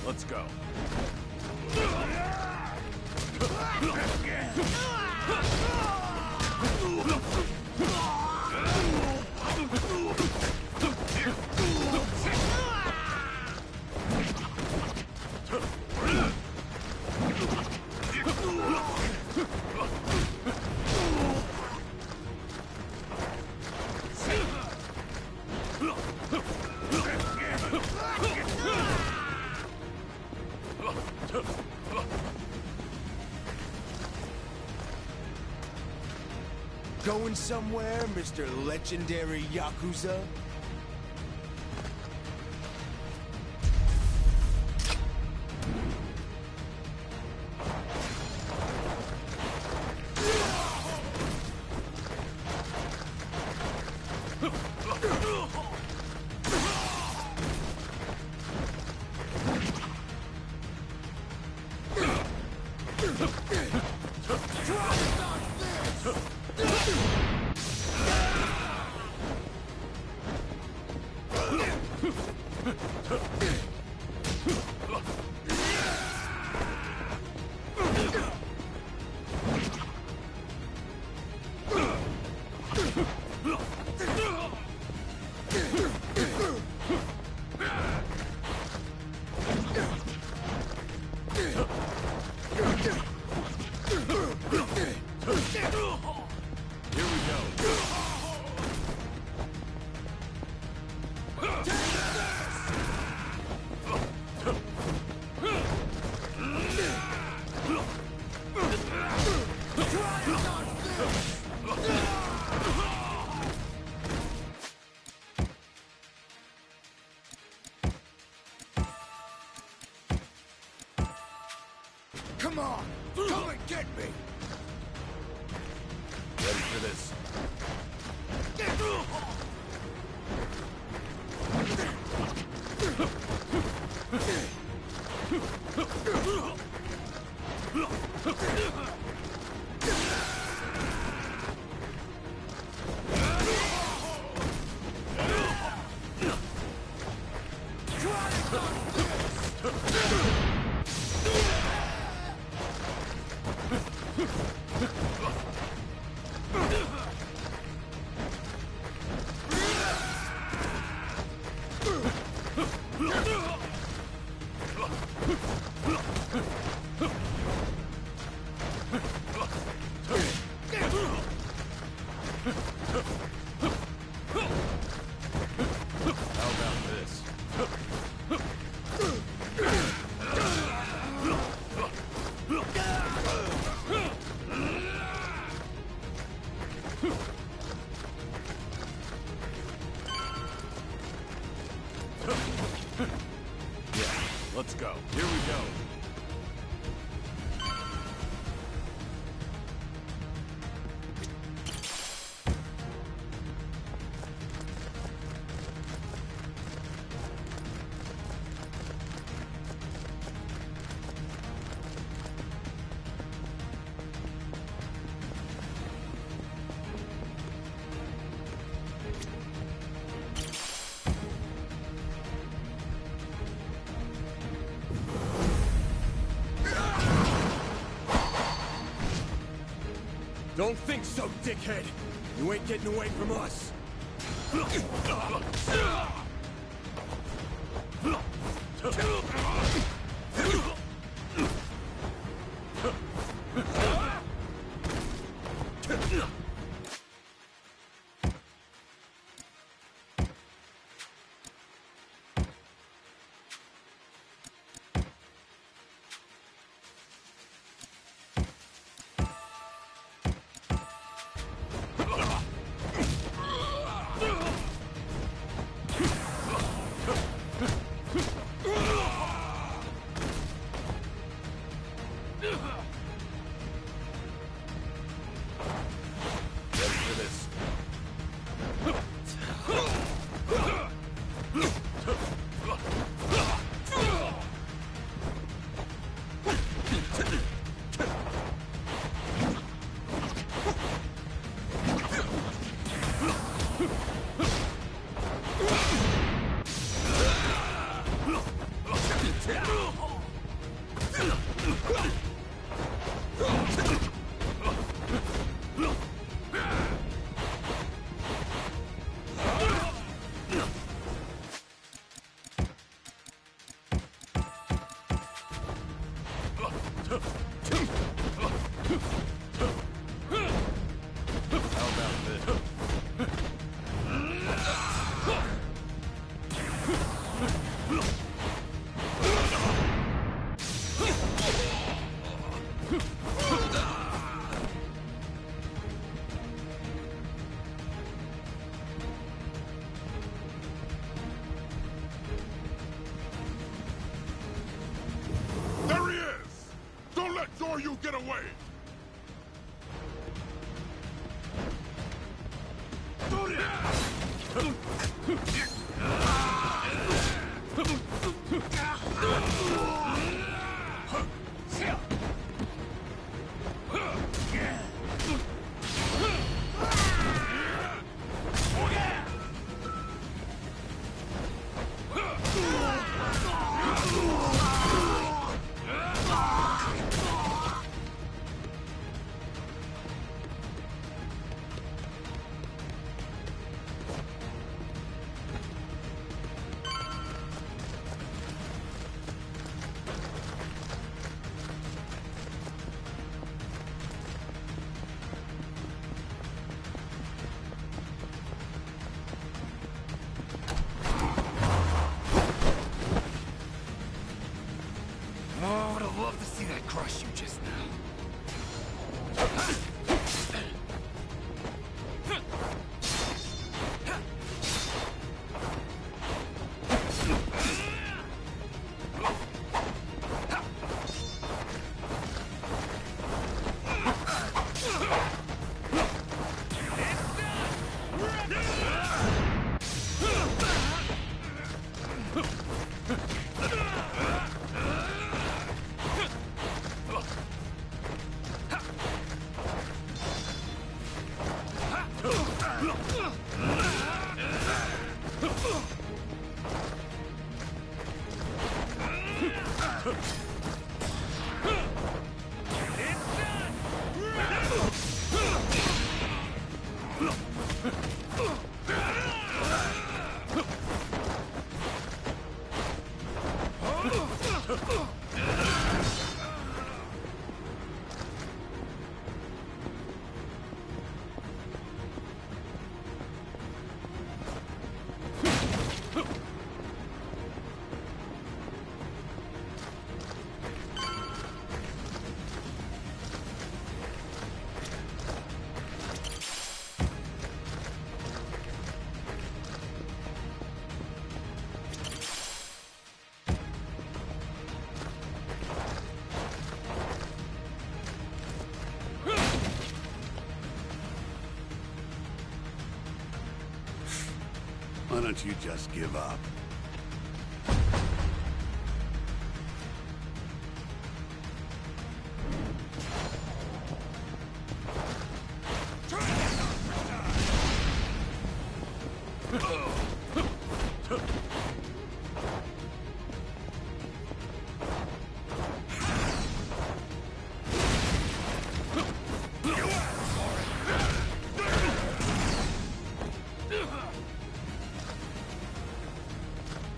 Let's go. Going somewhere, Mr. Legendary Yakuza? Come on! Come and get me! Ready for this? Let's go. Here we go. Don't think so, dickhead! You ain't getting away from us! get away! Oh, I would have loved to see that crush you just now. Why don't you just give up?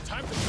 Time to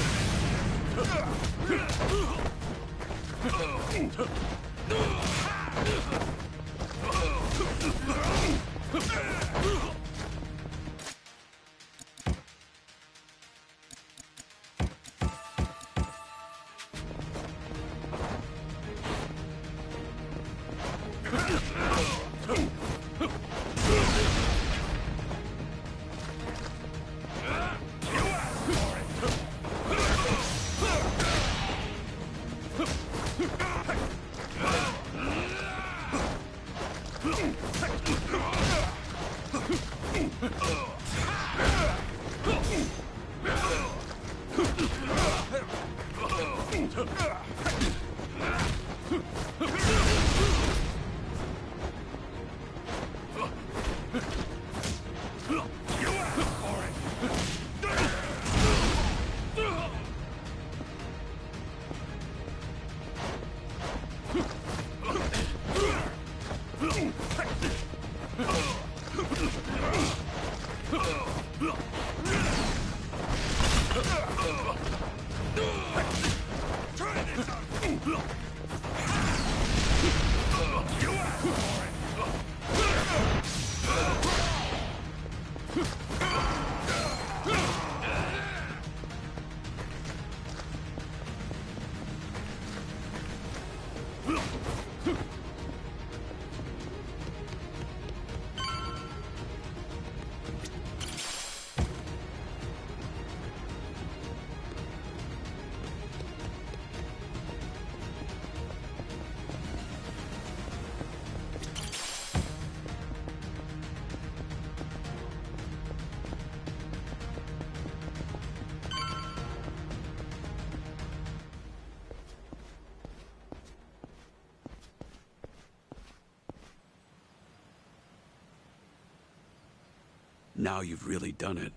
Now you've really done it.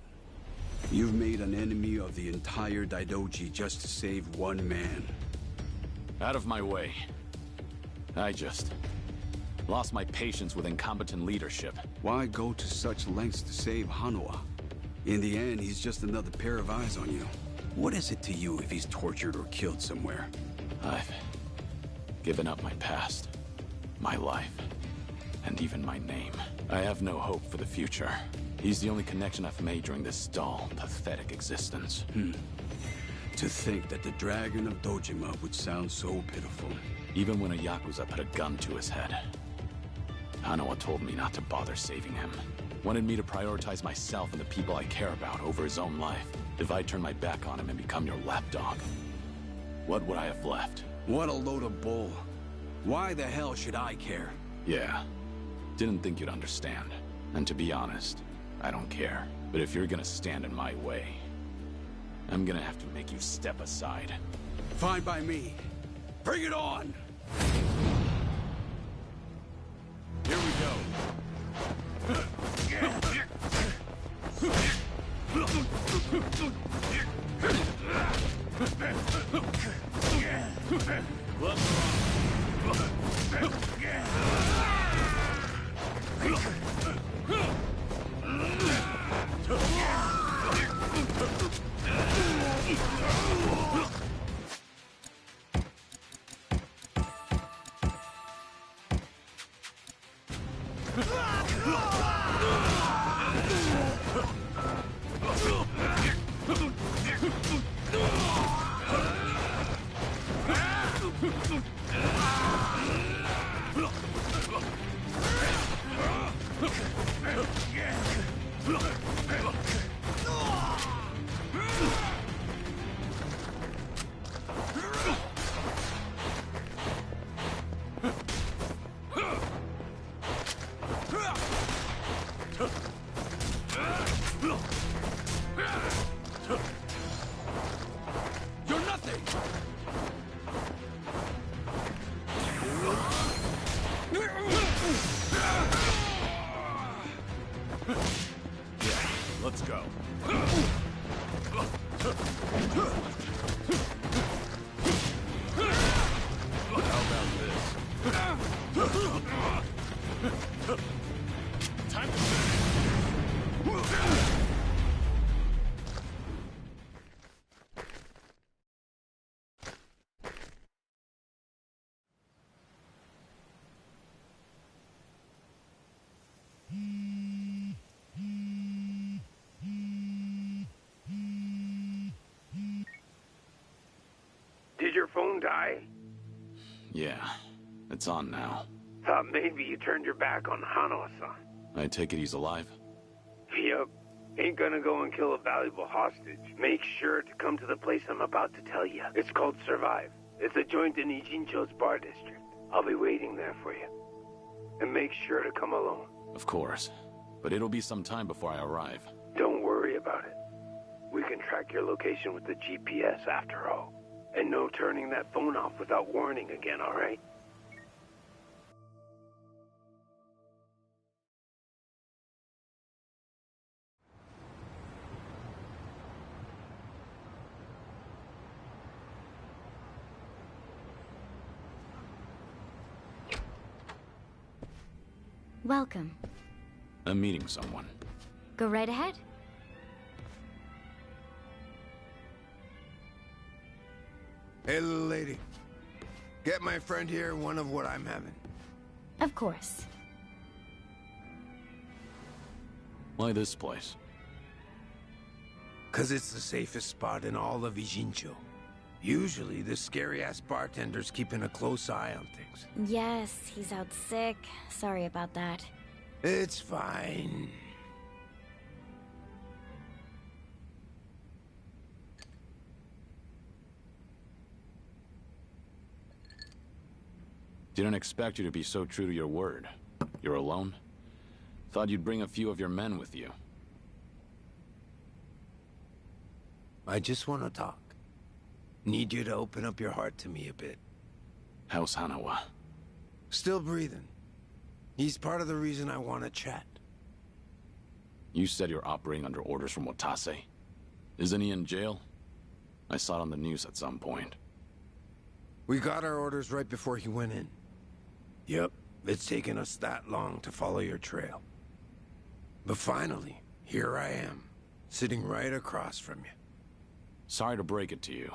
You've made an enemy of the entire Daidoji just to save one man. Out of my way. I just lost my patience with incompetent leadership. Why go to such lengths to save Hanawa? In the end, he's just another pair of eyes on you. What is it to you if he's tortured or killed somewhere? I've given up my past, my life, and even my name. I have no hope for the future. He's the only connection I've made during this dull, pathetic existence. To think that the Dragon of Dojima would sound so pitiful. Even when a Yakuza put a gun to his head. Hanawa told me not to bother saving him. Wanted me to prioritize myself and the people I care about over his own life. If I turn my back on him and become your lapdog, what would I have left? What a load of bull. Why the hell should I care? Yeah. Didn't think you'd understand. And to be honest, I don't care. But if you're gonna stand in my way, I'm gonna have to make you step aside. Fine by me. Bring it on! Here we go. You're nothing! Yeah, let's go. How about this? Time to finish. Did your phone die? Yeah, it's on now. Thought maybe you turned your back on Hanawa-san. I take it he's alive? Yep. Ain't gonna go and kill a valuable hostage. Make sure to come to the place I'm about to tell you. It's called Survive. It's a joint in Ijincho's bar district. I'll be waiting there for you. And make sure to come alone. Of course. But it'll be some time before I arrive. Don't worry about it. We can track your location with the GPS after all. And no turning that phone off without warning again, all right? Welcome. I'm meeting someone. Go right ahead. Hey, little lady. Get my friend here one of what I'm having. Of course. Why this place? 'Cause it's the safest spot in all of Ijincho. Usually, the scary-ass bartender's keeping a close eye on things. Yes, he's out sick. Sorry about that. It's fine. Didn't expect you to be so true to your word. You're alone? Thought you'd bring a few of your men with you. I just want to talk. Need you to open up your heart to me a bit. How's Hanawa? Still breathing. He's part of the reason I want to chat. You said you're operating under orders from Watase. Isn't he in jail? I saw it on the news at some point. We got our orders right before he went in. Yep, it's taken us that long to follow your trail. But finally, here I am, sitting right across from you. Sorry to break it to you,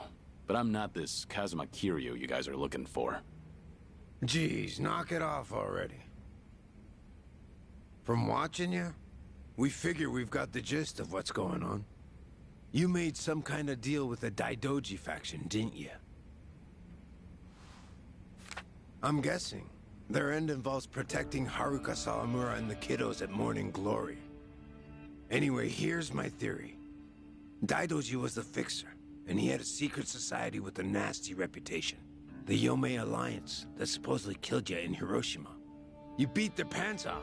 but I'm not this Kazuma Kiryu you guys are looking for. Geez, knock it off already. From watching you, we figure we've got the gist of what's going on. You made some kind of deal with the Daidoji faction, didn't you? I'm guessing their end involves protecting Haruka Sawamura and the kiddos at Morning Glory. Anyway, here's my theory. Daidoji was the fixer, and he had a secret society with a nasty reputation. The Yomei Alliance that supposedly killed you in Hiroshima. You beat their pants off,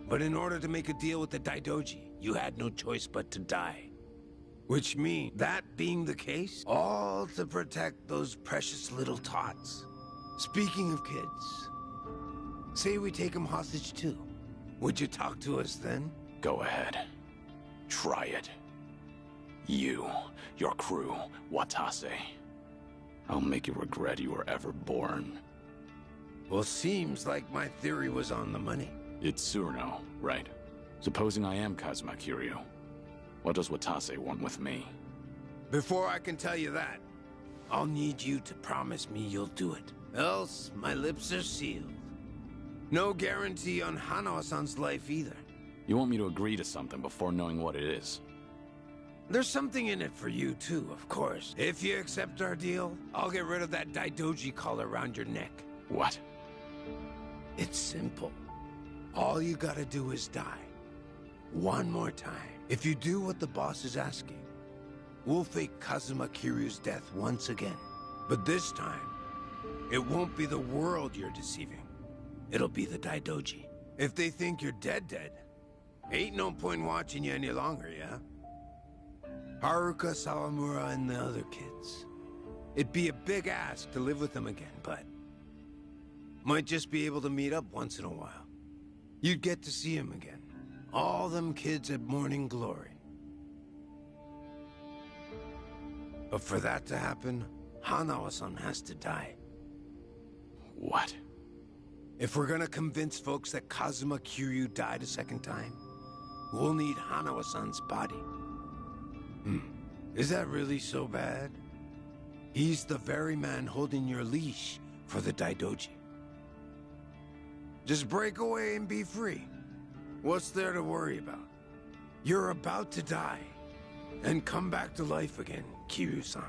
but in order to make a deal with the Daidoji, you had no choice but to die. Which means, that being the case, all to protect those precious little tots. Speaking of kids, say we take them hostage too. Would you talk to us then? Go ahead. Try it. You, your crew, Watase. I'll make you regret you were ever born. Well, seems like my theory was on the money. It's Tsuruno, right? Supposing I am Kazuma Kiryu. What does Watase want with me? Before I can tell you that, I'll need you to promise me you'll do it. Else, my lips are sealed. No guarantee on Hanawa-san's life either. You want me to agree to something before knowing what it is? There's something in it for you too, of course. If you accept our deal, I'll get rid of that Daidoji collar around your neck. What? It's simple. All you gotta do is die. One more time. If you do what the boss is asking, we'll fake Kazuma Kiryu's death once again. But this time, it won't be the world you're deceiving. It'll be the Daidoji. If they think you're dead, ain't no point watching you any longer, yeah? Haruka, Sawamura, and the other kids. It'd be a big ask to live with them again, but might just be able to meet up once in a while. You'd get to see him again. All them kids at Morning Glory. But for that to happen, Hanawa-san has to die. What? If we're gonna convince folks that Kazuma Kiryu died a second time, we'll need Hanawa-san's body. Is that really so bad? He's the very man holding your leash for the Daidoji. Just break away and be free. What's there to worry about? You're about to die and come back to life again, Kiryu-san.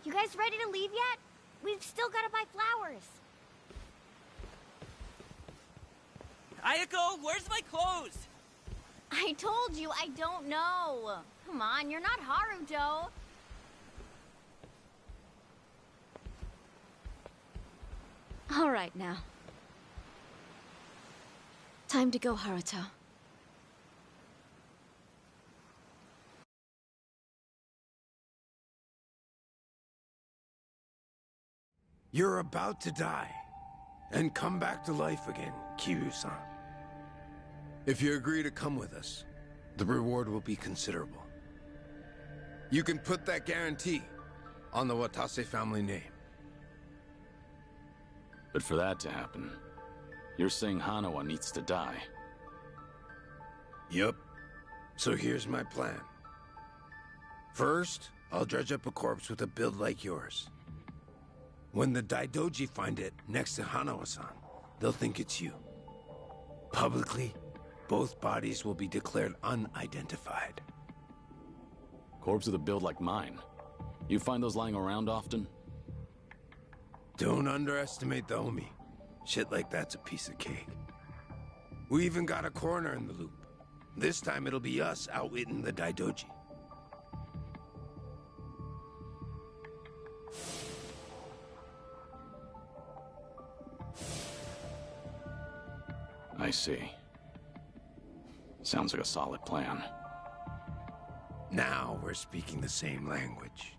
You guys ready to leave yet? We've still gotta buy flowers. Ayako, where's my clothes? I told you I don't know. Come on, you're not Haruto. All right now. Time to go, Haruto. You're about to die and come back to life again, Kiryu-san. If you agree to come with us, the reward will be considerable. You can put that guarantee on the Watase family name. But for that to happen, you're saying Hanawa needs to die. Yup. So here's my plan. First, I'll dredge up a corpse with a build like yours. When the Daidoji find it next to Hanawa-san, they'll think it's you. Publicly, Both bodies will be declared unidentified. Corpse with a build like mine. You find those lying around often? Don't underestimate the Omi. Shit like that's a piece of cake. We even got a coroner in the loop. This time it'll be us outwitting the Daidoji. I see. Sounds like a solid plan. Now we're speaking the same language.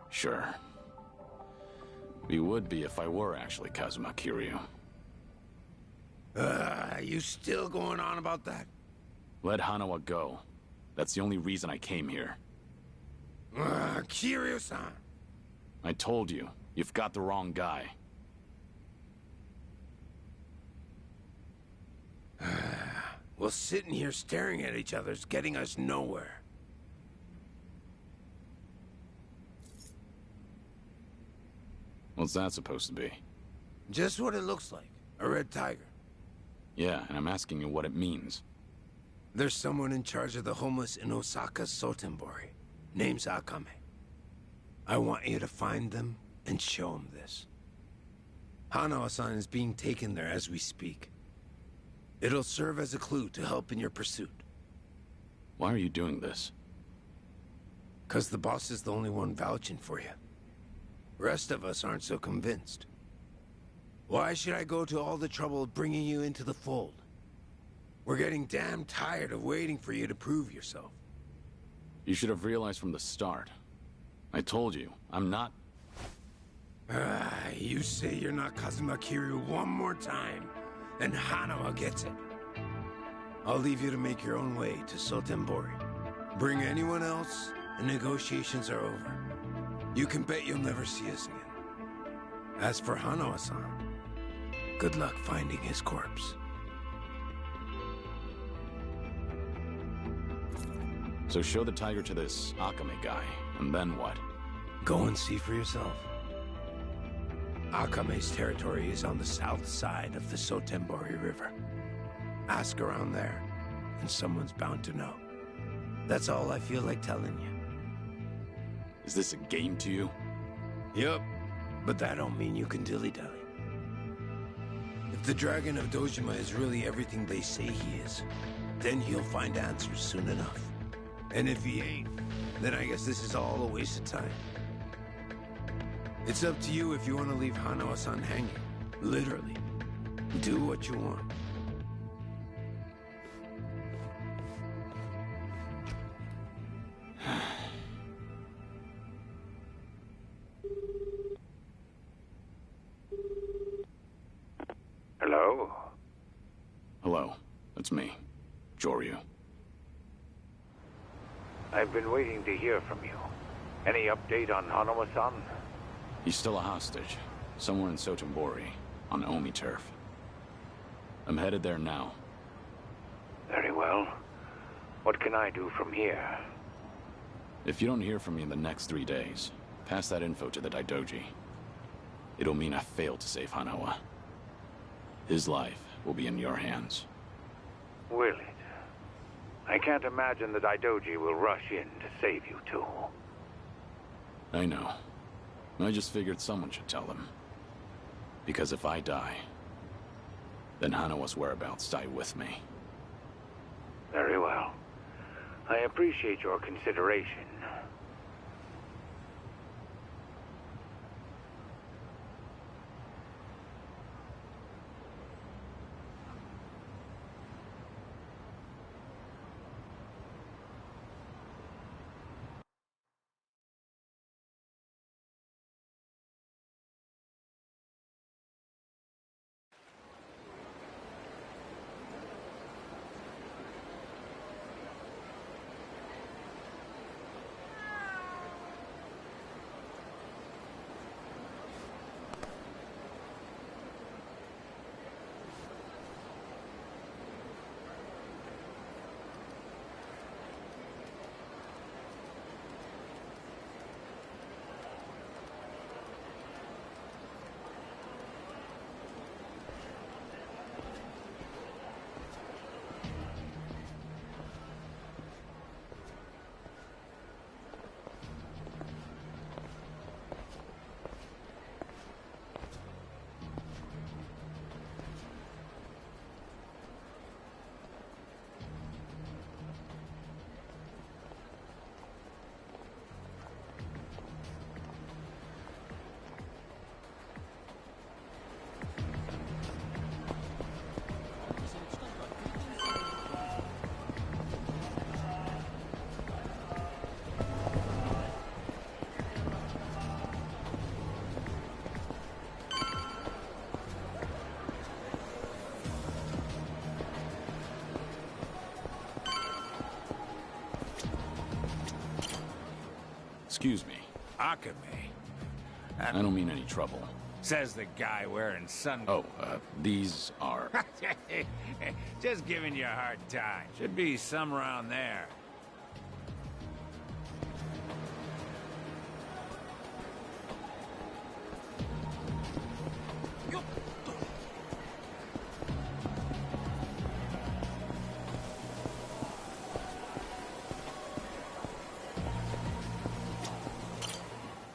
Sure. We would be if I were actually Kazuma Kiryu. You still going on about that? Let Hanawa go. That's the only reason I came here. Kiryu-san! I told you, you've got the wrong guy. Well, sitting here staring at each other's getting us nowhere. What's that supposed to be? Just what it looks like. A red tiger. Yeah, and I'm asking you what it means. There's someone in charge of the homeless in Osaka's Sotenbori. Name's Akame. I want you to find them and show them this. Hanawa-san is being taken there as we speak. It'll serve as a clue to help in your pursuit. Why are you doing this? 'Cause the boss is the only one vouching for you. Rest of us aren't so convinced. Why should I go to all the trouble of bringing you into the fold? We're getting damn tired of waiting for you to prove yourself. You should have realized from the start. I told you, I'm not... You say you're not Kazuma Kiryu one more time, and Hanawa gets it. I'll leave you to make your own way to Sotenbori. Bring anyone else, and negotiations are over. You can bet you'll never see us again. As for Hanawa-san, good luck finding his corpse. So show the tiger to this Akame guy, and then what? Go and see for yourself. Akame's territory is on the south side of the Sotenbori River. Ask around there, and someone's bound to know. That's all I feel like telling you. Is this a game to you? Yup, but that don't mean you can dilly-dally. If the Dragon of Dojima is really everything they say he is, then he'll find answers soon enough. And if he ain't, then I guess this is all a waste of time. It's up to you if you want to leave Hanawa-san hanging. Literally. Do what you want. Hello? Hello, it's me, Joryu. I've been waiting to hear from you. Any update on Hanawa-san? He's still a hostage, somewhere in Sotenbori, on Omi turf. I'm headed there now. Very well. What can I do from here? If you don't hear from me in the next 3 days, pass that info to the Daidoji. It'll mean I failed to save Hanawa. His life will be in your hands. Will it? I can't imagine the Daidoji will rush in to save you two. I know. I just figured someone should tell them. Because if I die, then Hanawa's whereabouts die with me. Very well. I appreciate your consideration. Excuse me. Akame. I don't mean any trouble. Says the guy wearing Oh, these are... Just giving you a hard time. Should be some around there.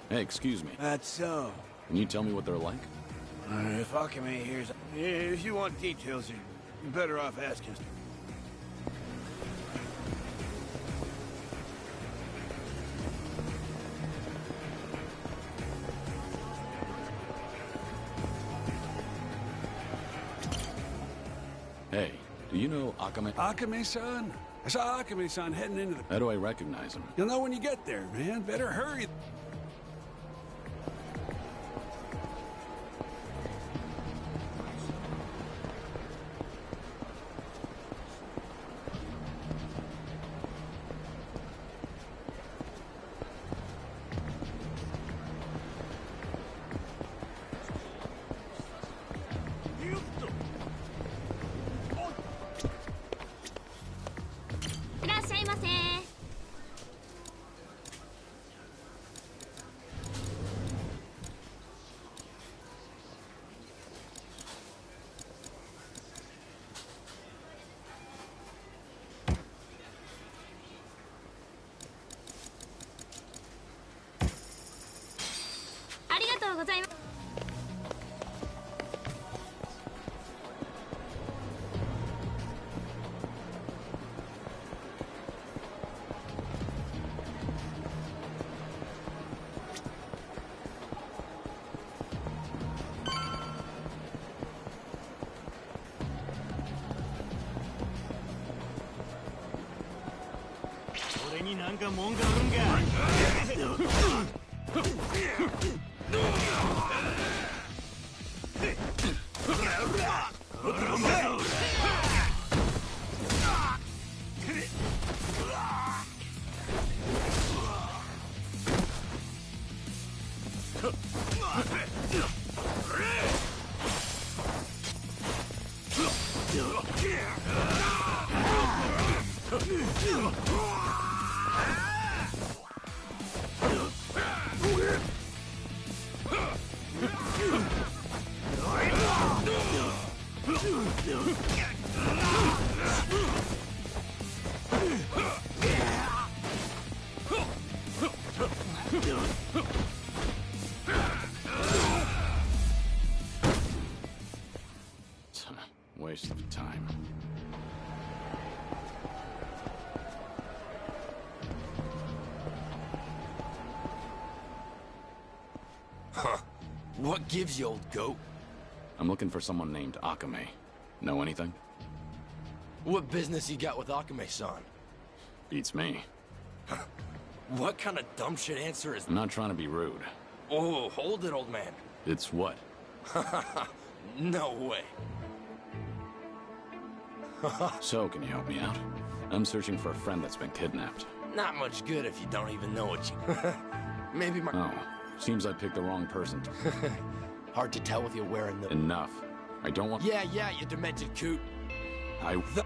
Hey, excuse me. That's so. Can you tell me what they're like? If Akame hears... If you want details, you're better off asking. Hey, do you know Akame? Akame-san? I saw Akame-san heading into the... How do I recognize him? You'll know when you get there, man. Better hurry. Waste of time. Huh. What gives you, old goat? I'm looking for someone named Akame. Know anything? What business you got with Akame-san? Beats me. What kind of dumb shit answer is that? I'm not trying to be rude. Oh, hold it, old man. It's what? No way. So, can you help me out? I'm searching for a friend that's been kidnapped. Not much good if you don't even know what you... Maybe my... Oh, seems I picked the wrong person. Hard to tell with you wearing the... Enough. I don't want... Yeah, you demented coot. How about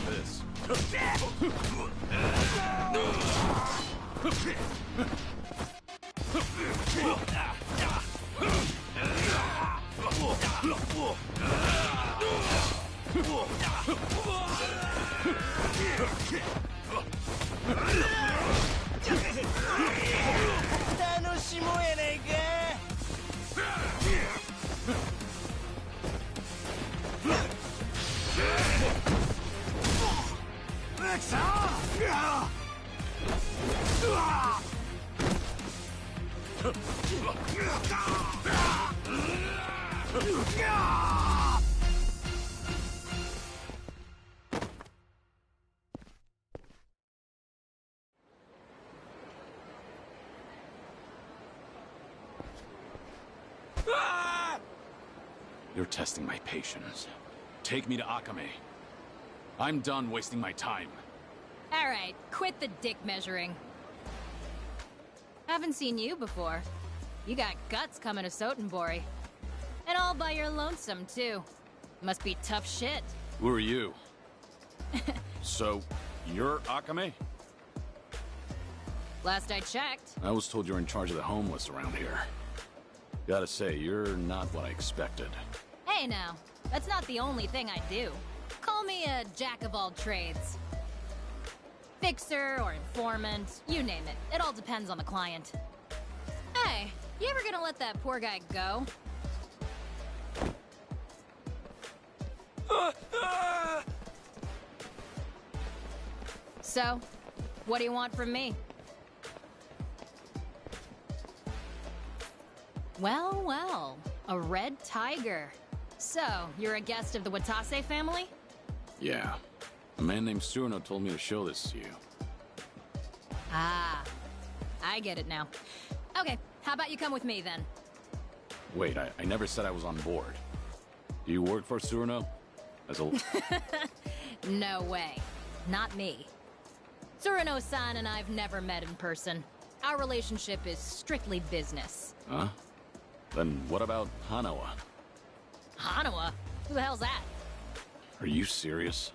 this? You're testing my patience. Take me to Akame. I'm done wasting my time. Alright, quit the dick measuring. Haven't seen you before. You got guts coming to Sotenbori. And all by your lonesome, too. Must be tough shit. Who are you? So, you're Akame? Last I checked. I was told you're in charge of the homeless around here. Gotta say, you're not what I expected. Hey now, that's not the only thing I do. Call me a jack of all trades. Fixer or informant, you name it. It all depends on the client. Hey, you ever gonna let that poor guy go? So, what do you want from me? Well, well, a red tiger. So, you're a guest of the Watase family? Yeah. A man named Surno told me to show this to you. Ah, I get it now. Okay, how about you come with me then? Wait, I never said I was on board. Do you work for Surno? As a... No way. Not me. Tsurano-san and I've never met in person. Our relationship is strictly business. Huh? Then what about Hanawa? Hanawa? Who the hell's that? Are you serious?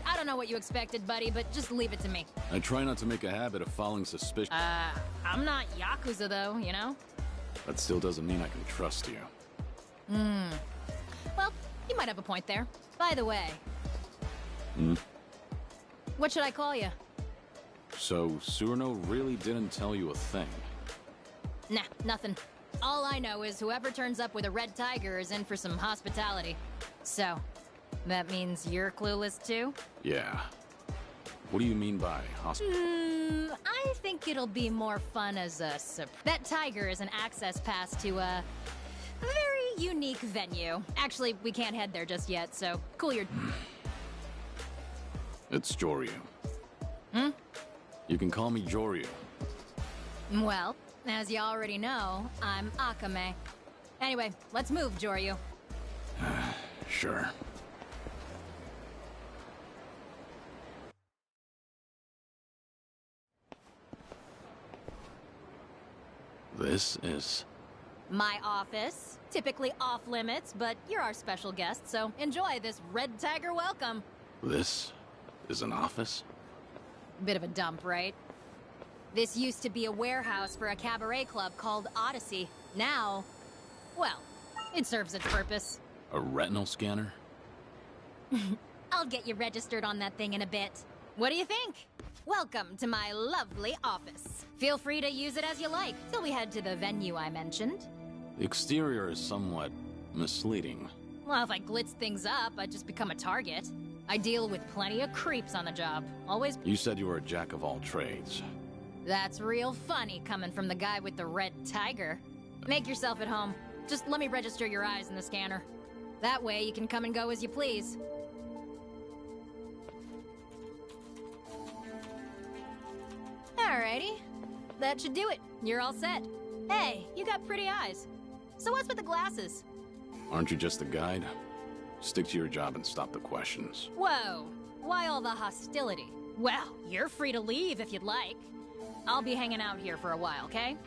I don't know what you expected, buddy, but just leave it to me. I try not to make a habit of following suspicion. I'm not Yakuza though, you know? That still doesn't mean I can trust you. Well, you might have a point there. By the way... What should I call you? So, Surno really didn't tell you a thing? Nah, nothing. All I know is whoever turns up with a red tiger is in for some hospitality. So, that means you're clueless too? Yeah. What do you mean by hospital? I think it'll be more fun as a That tiger is an access pass to a very unique venue. Actually, we can't head there just yet, so cool your... It's Joryu. You can call me Joryu. Well, as you already know, I'm Akame. Anyway, let's move, Joryu. Sure. This is... My office. Typically off limits, but you're our special guest, so enjoy this red tiger welcome. This is an office? Bit of a dump, right? This used to be a warehouse for a cabaret club called Odyssey. Now, well, it serves its purpose. A retinal scanner? I'll get you registered on that thing in a bit. What do you think? Welcome to my lovely office. Feel free to use it as you like, till we head to the venue I mentioned. The exterior is somewhat misleading. Well, if I glitz things up, I'd just become a target. I deal with plenty of creeps on the job. Always... You said you were a jack of all trades. That's real funny coming from the guy with the red tiger. Make yourself at home. Just let me register your eyes in the scanner. That way you can come and go as you please. Alrighty. That should do it. You're all set. Hey, you got pretty eyes. So what's with the glasses? Aren't you just a guide? Stick to your job and stop the questions. Whoa. Why all the hostility? Well, you're free to leave if you'd like. I'll be hanging out here for a while, okay?